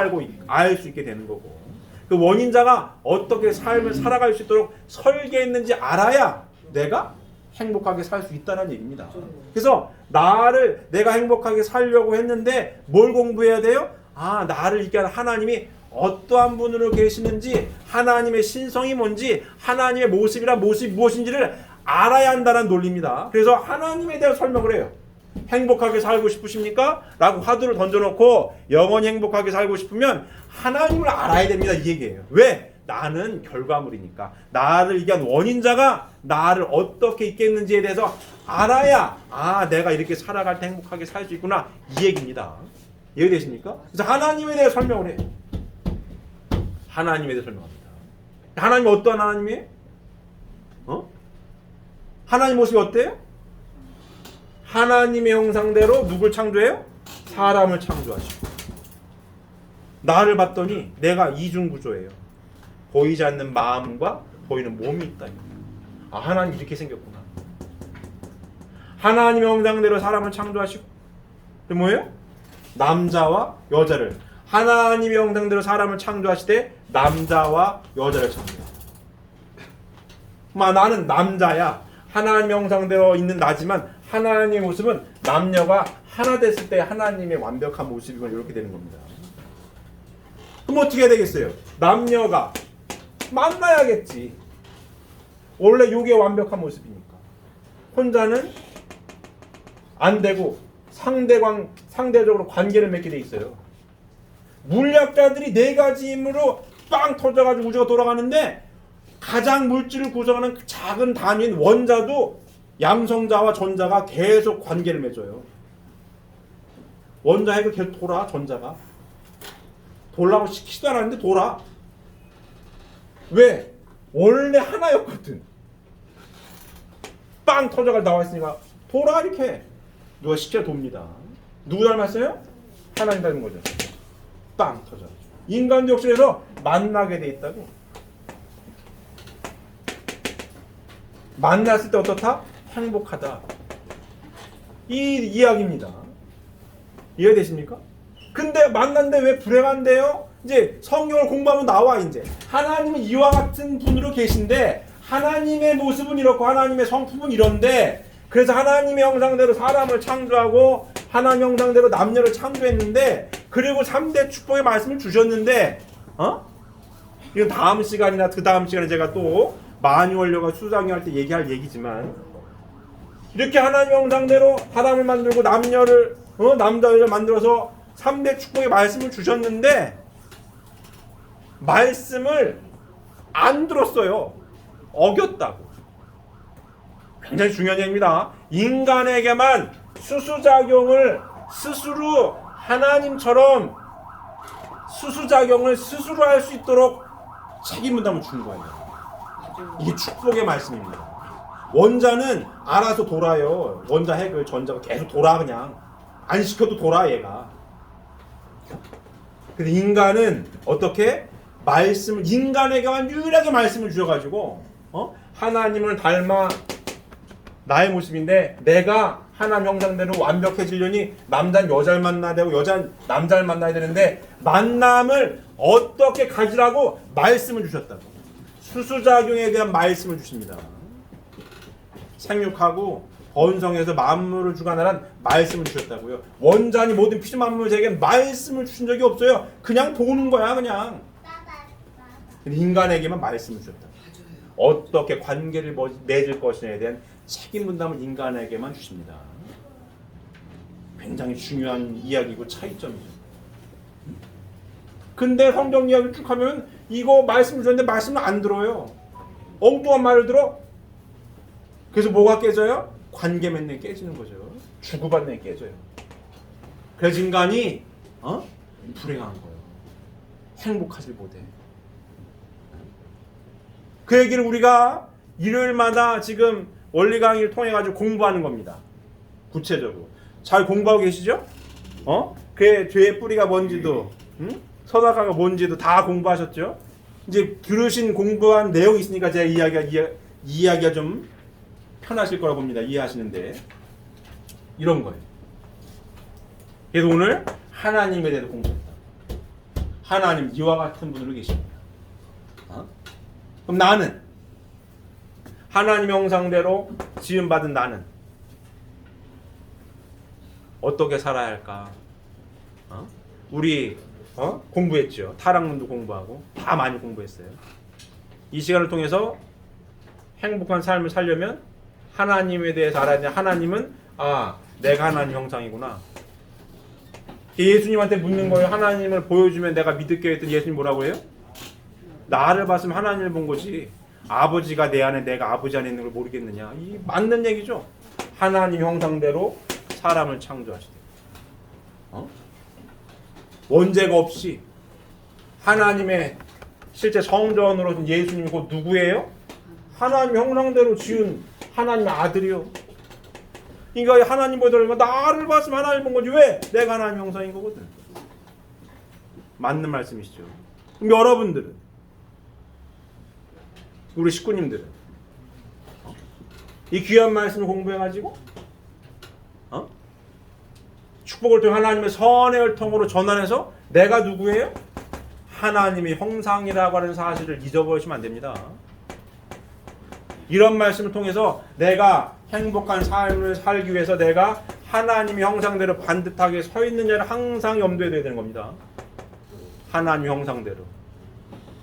알 수 있게 되는 거고 그 원인자가 어떻게 삶을 살아갈 수 있도록 설계했는지 알아야 내가 행복하게 살 수 있다는 얘기입니다. 그래서 내가 행복하게 살려고 했는데 뭘 공부해야 돼요? 나를 이렇게 하는 하나님이 어떠한 분으로 계시는지, 하나님의 신성이 뭔지, 하나님의 모습이 무엇인지를 알아야 한다는 논리입니다. 그래서 하나님에 대해 설명을 해요. 행복하게 살고 싶으십니까? 라고 화두를 던져놓고 영원히 행복하게 살고 싶으면 하나님을 알아야 됩니다. 이 얘기예요. 왜? 나는 결과물이니까. 나를 이기한 원인자가 나를 어떻게 있겠는지에 대해서 알아야 내가 이렇게 살아갈 때 행복하게 살 수 있구나. 이 얘기입니다. 이해되십니까? 그래서 하나님에 대해 설명을 해요. 하나님에 대해 설명합니다. 하나님이 어떠한 하나님이에요? 하나님 모습이 어때요? 하나님의 형상대로 누굴 창조해요? 사람을 창조하시고. 나를 봤더니 내가 이중구조예요. 보이지 않는 마음과 보이는 몸이 있다. 하나님 이렇게 생겼구나. 하나님의 형상대로 사람을 창조하시고. 그게 뭐예요? 남자와 여자를. 하나님의 형상대로 사람을 창조하시되 남자와 여자를 창조해요. 나는 남자야. 하나님의 형상대로 있는 나지만 하나님의 모습은 남녀가 하나 됐을 때 하나님의 완벽한 모습이고 이렇게 되는 겁니다. 그럼 어떻게 해야 되겠어요? 남녀가 만나야겠지. 원래 이게 완벽한 모습이니까. 혼자는 안 되고 상대적으로 관계를 맺게 돼 있어요. 물리학자들이 4가지 힘으로 빵 터져가지고 우주가 돌아가는데 가장 물질을 구성하는 작은 단위인 원자도 양성자와 전자가 계속 관계를 맺어요. 원자 핵을 계속 돌아. 전자가 돌라고 시키지도 않았는데 돌아. 왜? 원래 하나였거든. 빵 터져가 나와 있으니까 돌아. 이렇게 누가 시켜 돕니다. 누구 닮았어요? 하나님 닮은 거죠. 빵 터져. 인간도 역시 그래서 만나게 돼 있다고. 만났을 때 어떻다? 행복하다. 이 이야기입니다. 이해되십니까? 근데 만났는데 왜 불행한데요? 이제 성경을 공부하면 나와. 이제 하나님은 이와 같은 분으로 계신데 하나님의 모습은 이렇고 하나님의 성품은 이런데, 그래서 하나님의 형상대로 사람을 창조하고 하나님 형상대로 남녀를 창조했는데, 그리고 3대 축복의 말씀을 주셨는데, 이건 다음 시간이나 그 다음 시간에 제가 또 마뉴얼료가 수장할 때 얘기할 얘기지만, 이렇게 하나님 형상대로 사람을 만들고 남녀를 남자 여자를 만들어서 3대 축복의 말씀을 주셨는데 말씀을 안 들었어요. 어겼다고. 굉장히 중요한 얘기입니다. 인간에게만 수수작용을 스스로 하나님처럼 수수작용을 스스로 할 수 있도록 책임 분담을 준 거예요. 이게 축복의 말씀입니다. 원자는 알아서 돌아요. 원자 핵을 전자가 계속 돌아. 그냥 안 시켜도 돌아 얘가. 근데 인간은 어떻게? 말씀을 인간에게만 유일하게 말씀을 주셔가지고 하나님을 닮아 나의 모습인데 내가 하나님 형상대로 완벽해지려니 남자는 여자를 만나야 되고 여자는 남자를 만나야 되는데 만남을 어떻게 가지라고 말씀을 주셨다고. 수수작용에 대한 말씀을 주십니다. 생육하고 번성해서 만물을 주관하라는 말씀을 주셨다고요. 원자니 모든 피조 만물에게 말씀을 주신 적이 없어요. 그냥 보는 거야 그냥. 인간에게만 말씀을 주셨다. 어떻게 관계를 맺을 것이냐에 대한 책임 분담을 인간에게만 주십니다. 굉장히 중요한 이야기고 차이점이죠. 근데 성경 이야기를 쭉 하면 이거 말씀을 주는데 말씀을 안 들어요. 엉뚱한 말을 들어. 그래서 뭐가 깨져요? 관계 맺는 게 깨지는 거죠. 주고받는 게 깨져요. 그래서 인간이 불행한 거예요. 행복하지 못해. 그 얘기를 우리가 일요일마다 지금 원리 강의를 통해 가지고 공부하는 겁니다. 구체적으로 잘 공부하고 계시죠? 그 죄의 뿌리가 뭔지도 선악과가 뭔지도 다 공부하셨죠? 이제 들으신 공부한 내용이 있으니까 제가 이야기가 좀 편하실 거라 봅니다. 이해하시는데 이런 거예요. 그래서 오늘 하나님에 대해서 공부했다. 하나님 이와 같은 분으로 계십니다. 그럼 나는 하나님의 형상대로 지음받은 나는 어떻게 살아야 할까? 우리 공부했죠. 타락문도 공부하고 다 많이 공부했어요. 이 시간을 통해서 행복한 삶을 살려면 하나님에 대해서 알아야 돼. 하나님은 내가 하나님 형상이구나. 예수님한테 묻는 거예요. 하나님을 보여주면 내가 믿을게 했더니 예수님 뭐라고 해요? 나를 봤으면 하나님을 본 거지. 아버지가 내 안에 내가 아버지 안에 있는 걸 모르겠느냐. 이 맞는 얘기죠. 하나님 형상대로 사람을 창조하시대. 원죄가 없이 하나님의 실제 성전으로 예수님이 곧 누구예요? 하나님 형상대로 지은 하나님의 아들이요. 그러니까 하나님 보더라도 나를 봤으면 하나님 본 거지. 왜? 내가 하나님 형상인 거거든. 맞는 말씀이시죠. 그럼 여러분들은, 우리 식구님들은 이 귀한 말씀을 공부해가지고 축복을 통해 하나님의 선의 혈통으로 전환해서 내가 누구예요? 하나님의 형상이라고 하는 사실을 잊어버리시면 안 됩니다. 이런 말씀을 통해서 내가 행복한 삶을 살기 위해서 내가 하나님의 형상대로 반듯하게 서 있느냐를 항상 염두에 둬야 되는 겁니다. 하나님 형상대로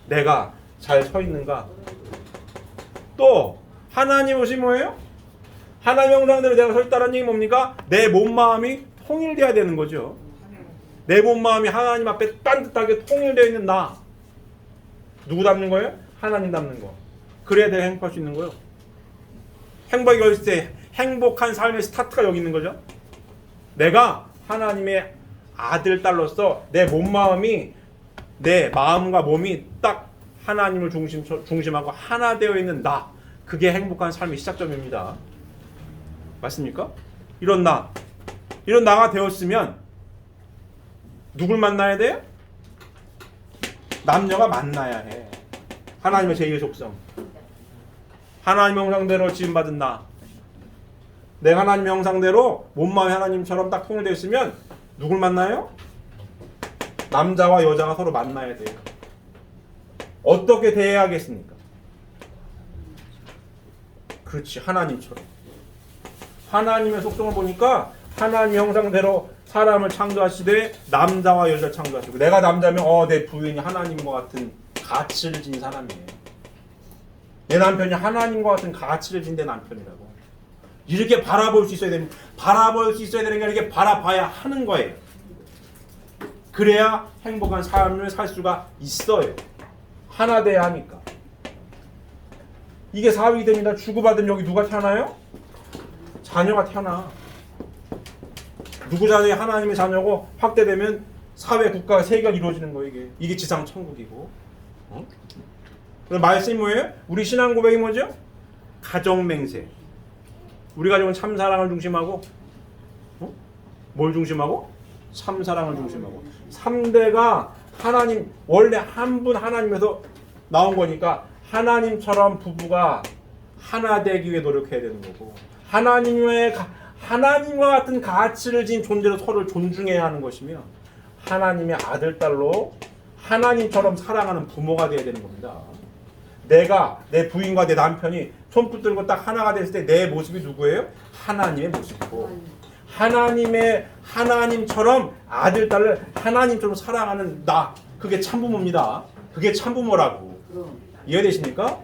내가 잘 서 있는가? 또 하나님 옷이 뭐예요? 하나님 형상대로 내가 서 있다는 얘기 뭡니까? 내 몸 마음이 통일돼야 되는 거죠. 내 몸 마음이 하나님 앞에 반듯하게 통일되어 있는 나. 누구 닮는 거예요? 하나님 닮는 거. 그래야 내가 행복할 수 있는 거예요. 행복이 어디 있을 때 행복한 삶의 스타트가 여기 있는 거죠. 내가 하나님의 아들 딸로서 내 몸 마음이 내 마음과 몸이 딱 하나님을 중심하고 하나 되어 있는 나. 그게 행복한 삶의 시작점입니다. 맞습니까? 이런 나가 되었으면 누굴 만나야 돼요? 남녀가 만나야 해. 하나님의 제2의 속성. 하나님의 형상대로 지음받은 나. 내가 하나님의 형상대로 몸마음이 하나님처럼 딱 통일되어 있으면 누굴 만나요? 남자와 여자가 서로 만나야 돼요. 어떻게 대해야겠습니까? 그렇지, 하나님처럼. 하나님의 속성을 보니까 하나님 형상대로 사람을 창조하시되 남자와 여자 창조하시고, 내가 남자면 내 부인이 하나님과 같은 가치를 지닌 사람이에요. 내 남편이 하나님과 같은 가치를 지닌 내 남편이라고. 이렇게 바라볼 수 있어야 됩니다. 바라볼 수 있어야 되는 게 이렇게 바라봐야 하는 거예요. 그래야 행복한 삶을 살 수가 있어요. 하나 돼야 하니까. 이게 사업이 됩니다. 주고받으면 여기 누가 태어나요? 자녀가 태어나. 누구 자녀이 하나님의 자녀고 확대되면 사회, 국가, 세계가 이루어지는 거예요. 이게 지상 천국이고. 그래서 말씀이 뭐예요? 우리 신앙 고백이 뭐죠? 가정 맹세. 우리 가족은 참 사랑을 중심하고, 뭘 중심하고? 참 사랑을 중심하고. 3대가 하나님, 원래 한 분 하나님에서 나온 거니까 하나님처럼 부부가 하나 되기 위해 노력해야 되는 거고, 하나님과 같은 가치를 지닌 존재로 서로를 존중해야 하는 것이며, 하나님의 아들, 딸로 하나님처럼 사랑하는 부모가 되어야 되는 겁니다. 내가, 내 부인과 내 남편이 손 붙들고 딱 하나가 됐을 때 내 모습이 누구예요? 하나님의 모습이고, 하나님처럼 아들, 딸을 하나님처럼 사랑하는 나, 그게 참부모입니다. 그게 참부모라고. 이해되십니까?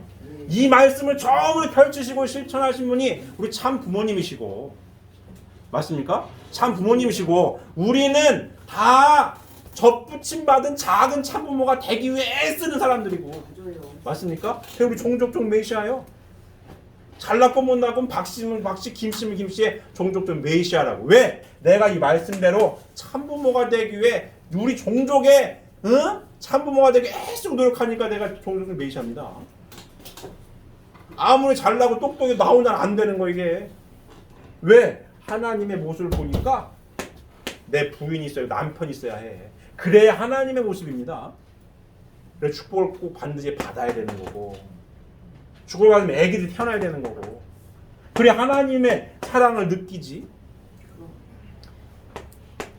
이 말씀을 처음으로 펼치시고 실천하신 분이 우리 참 부모님이시고, 맞습니까? 참 부모님이시고, 우리는 다 접붙임 받은 작은 참부모가 되기 위해 애쓰는 사람들이고, 맞습니까? 우리 종족종 메시아요. 잘났고 못났고 박씨면 박씨, 김씨면 김씨의 종족종 메시아라고. 왜? 내가 이 말씀대로 참부모가 되기 위해 우리 종족의 참부모가 되기 애쓰고 노력하니까 내가 종족종 메시아입니다. 아무리 잘나고 똑똑히 나오면 안 되는 거 이게. 왜? 하나님의 모습을 보니까 내 부인이 있어요, 남편이 있어야 해. 그래야 하나님의 모습입니다. 그래서 축복을 꼭 반드시 받아야 되는 거고, 축복을 받으면 애기들이 태어나야 되는 거고, 그래 하나님의 사랑을 느끼지.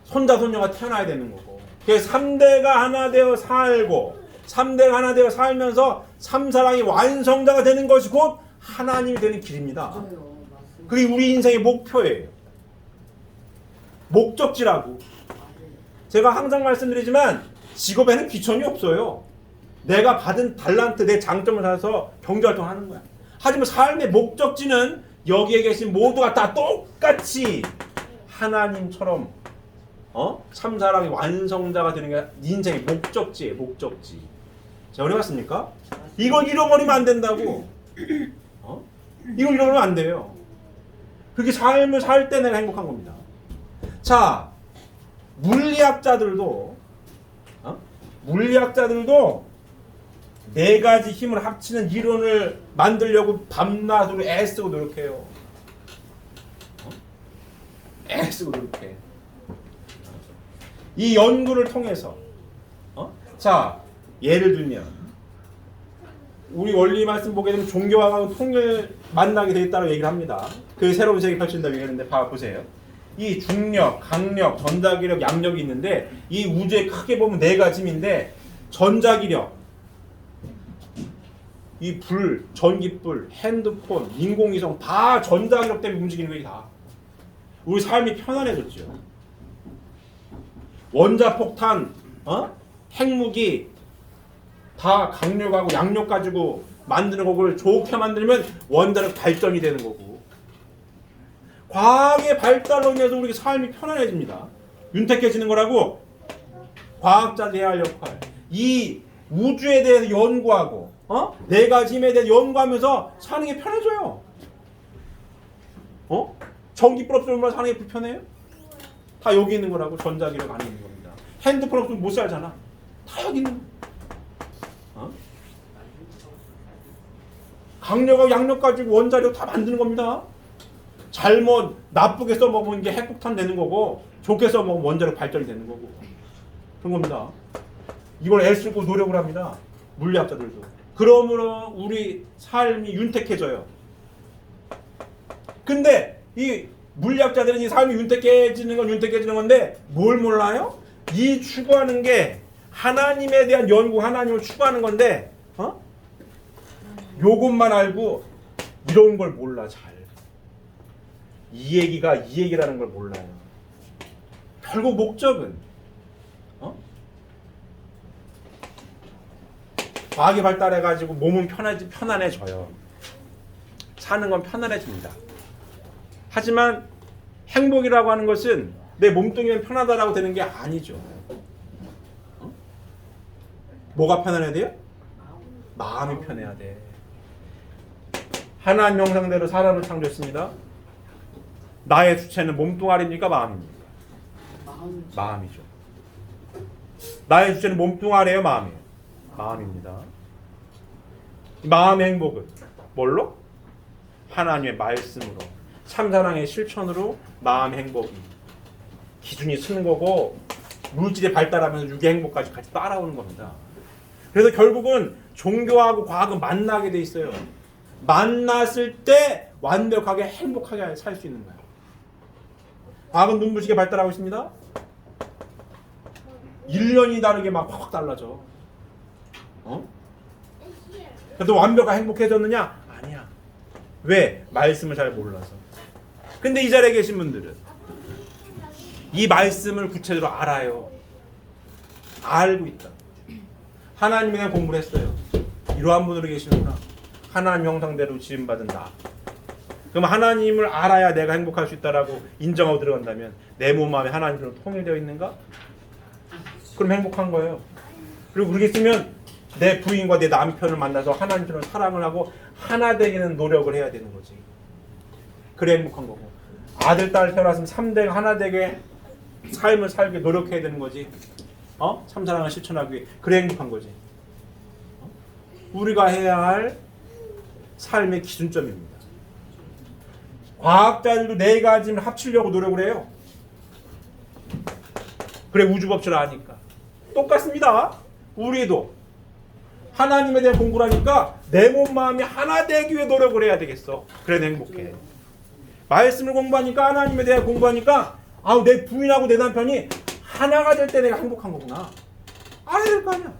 손자 손녀가 태어나야 되는 거고. 그래서 3대가 하나 되어 살고, 3대가 하나 되어 살면서 참사랑이 완성자가 되는 것이 곧 하나님이 되는 길입니다. 맞아요. 맞습니다. 그게 우리 인생의 목표예요. 목적지라고. 제가 항상 말씀드리지만 직업에는 귀천이 없어요. 내가 받은 달란트, 내 장점을 살아서 경제활동을 하는 거야. 하지만 삶의 목적지는 여기에 계신 모두가 다 똑같이 하나님처럼 참사랑의 완성자가 되는 게 인생의 목적지예요. 목적지. 자, 어려웠습니까? 이걸 잃어버리면 안 된다고. 이걸 잃어버리면 안 돼요. 그렇게 삶을 살 때 내가 행복한 겁니다. 자, 물리학자들도 네 가지 힘을 합치는 이론을 만들려고 밤낮으로 애쓰고 노력해요. 애쓰고 노력해. 이 연구를 통해서 자, 예를 들면 우리 원리 말씀 보게 되면 종교와 통일 만나게 돼 있다고 얘기를 합니다. 그 새로운 세계 펼친다고 얘기하는데 보세요. 이 중력, 강력, 전자기력, 양력이 있는데 이 우주에 크게 보면 네 가지 힘인데 전자기력, 이 불, 전기불, 핸드폰, 인공위성 다 전자기력 때문에 움직이는 거예요. 다. 우리 삶이 편안해졌죠. 원자폭탄, 핵무기 다 강력하고 양력 가지고 만드는 거를 좋게 만들면 원자력 발전이 되는 거고 과학의 발달로 인해서 우리 삶이 편안해집니다. 윤택해지는 거라고 과학자들이 해야 할 역할. 이 우주에 대해서 연구하고 네 가지 힘에 대해서 연구하면서 사는 게 편해져요. 전기불 없으면 얼마나 사는 게 불편해요? 다 여기 있는 거라고. 전자기력 안에 있는 겁니다. 핸드폰 없으면 못 살잖아. 다 여기 있는 거. 강력하고 양력 가지고 원자력 다 만드는 겁니다. 잘못 나쁘게 써먹으면 이게 핵폭탄 되는 거고 좋게 써먹으면 원자력 발전이 되는 거고 그런 겁니다. 이걸 애쓰고 노력을 합니다. 물리학자들도. 그러므로 우리 삶이 윤택해져요. 근데 이 물리학자들은 이 삶이 윤택해지는 건 윤택해지는 건데 뭘 몰라요? 이 추구하는 게 하나님에 대한 연구, 하나님을 추구하는 건데 요것만 알고 이런 걸 몰라. 잘. 이 얘기가 이 얘기라는 걸 몰라요. 결국 목적은 과학이 발달해가지고 몸은 편안해져요. 사는 건 편안해집니다. 하지만 행복이라고 하는 것은 내 몸뚱이면 편하다라고 되는 게 아니죠. 뭐가 편안해야 돼요? 마음이 편해야 돼. 하나님 형상대로 사람을 창조했습니다. 나의 주체는 몸뚱아리입니까? 마음입니까? 마음이죠. 나의 주체는 몸뚱아리예요? 마음이에요? 마음입니다. 마음의 행복은 뭘로? 하나님의 말씀으로, 참사랑의 실천으로 마음의 행복이 기준이 쓰는 거고 물질이 발달하면서 육의 행복까지 같이 따라오는 겁니다. 그래서 결국은 종교하고 과학은 만나게 돼 있어요. 만났을 때 완벽하게 행복하게 살 수 있는 거예요. 과학은 눈부시게 발달하고 있습니다. 1년이 다르게 막 확 달라져. 그래도 완벽하게 행복해졌느냐? 아니야. 왜? 말씀을 잘 몰라서. 근데 이 자리에 계신 분들은 이 말씀을 구체적으로 알아요. 알고 있다. 하나님에 대한 공부를 했어요. 이러한 분으로 계시는구나. 하나님 형상대로 지음받은 나. 그럼 하나님을 알아야 내가 행복할 수 있다라고 인정하고 들어간다면 내 몸 마음이 하나님으로 통일되어 있는가? 그럼 행복한 거예요. 그리고 그렇게 쓰면 내 부인과 내 남편을 만나서 하나님처럼 사랑을 하고 하나 되기는 노력을 해야 되는 거지. 그래 행복한 거고. 아들, 딸 태어났으면 3대가 하나 되게 삶을 살게 노력해야 되는 거지. 참사랑을 실천하기 위해. 그래 행복한 거지. 우리가 해야 할 삶의 기준점입니다. 과학자들도 네 가지를 합치려고 노력을 해요. 그래 우주 법칙을 아니까. 똑같습니다. 우리도 하나님에 대한 공부를 하니까 내 몸 마음이 하나 되기 위해 노력을 해야 되겠어. 그래 행복해. 말씀을 공부하니까 하나님에 대한 공부하니까 내 부인하고 내 남편이 하나가 될 때 내가 행복한 거구나. 알아야 될 거 아니야.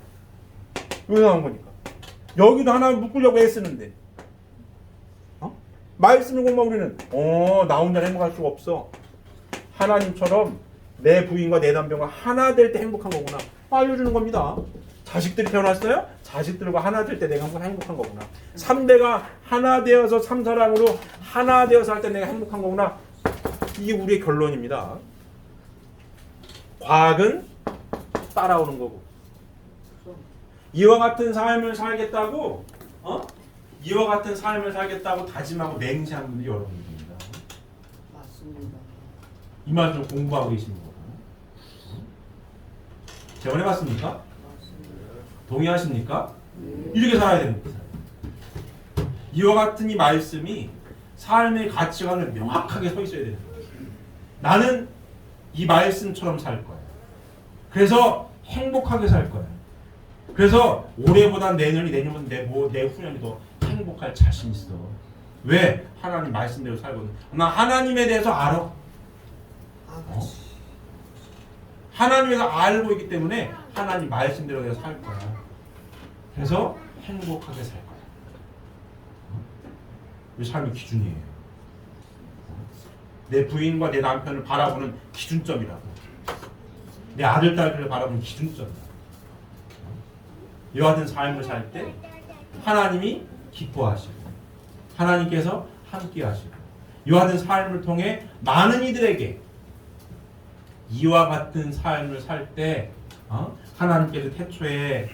여기 나온 거니까. 여기도 하나를 묶으려고 애쓰는데 말씀을 공부하면 우리는 나 혼자 행복할 수가 없어. 하나님처럼 내 부인과 내 남편과 하나 될 때 행복한 거구나. 알려주는 겁니다. 자식들이 태어났어요? 자식들과 하나 될 때 내가 행복한 거구나. 3대가 하나 되어서 삼사랑으로 하나 되어서 할 때 내가 행복한 거구나. 이게 우리의 결론입니다. 과학은 따라오는 거고. 이와 같은 삶을 살겠다고 이와 같은 삶을 살겠다고 다짐하고 맹세한 분들이 여러분들입니다. 맞습니다. 이 말 좀 공부하고 계시는 거고. 재원해봤습니까? 맞습니다. 동의하십니까? 이렇게 살아야 됩니다. 이와 같은 이 말씀이 삶의 가치관을 명확하게 서 있어야 되는 거예요. 나는 이 말씀처럼 살 거야. 그래서 행복하게 살 거야. 그래서 올해보다 내년보다 내 후년이 더 행복할 자신 있어. 왜? 하나님 말씀대로 살거든. 나 하나님에 대해서 알아. 하나님에서 알고 있기 때문에 하나님 말씀대로 내가 살 거야. 그래서 행복하게 살 거야. 이 삶의 기준이에요. 내 부인과 내 남편을 바라보는 기준점이라고. 내 아들, 딸들을 바라보는 기준점이다. 이와 같은 삶을 살 때 하나님이 기뻐하시고 하나님께서 함께하시고 이와 같은 삶을 통해 많은 이들에게 이와 같은 삶을 살 때 하나님께서 태초에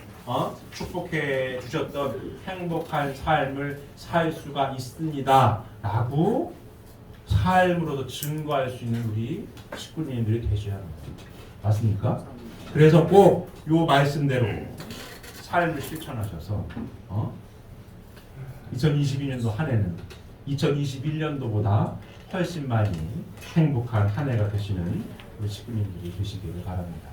축복해 주셨던 행복한 삶을 살 수가 있습니다 라고 삶으로도 증거할 수 있는 우리 식구님들이 되셔야 합니다. 맞습니까? 그래서 꼭 이 말씀대로 삶을 실천하셔서 2022년도 한 해는 2021년도보다 훨씬 많이 행복한 한 해가 되시는 우리 식구님들이 되시기를 바랍니다.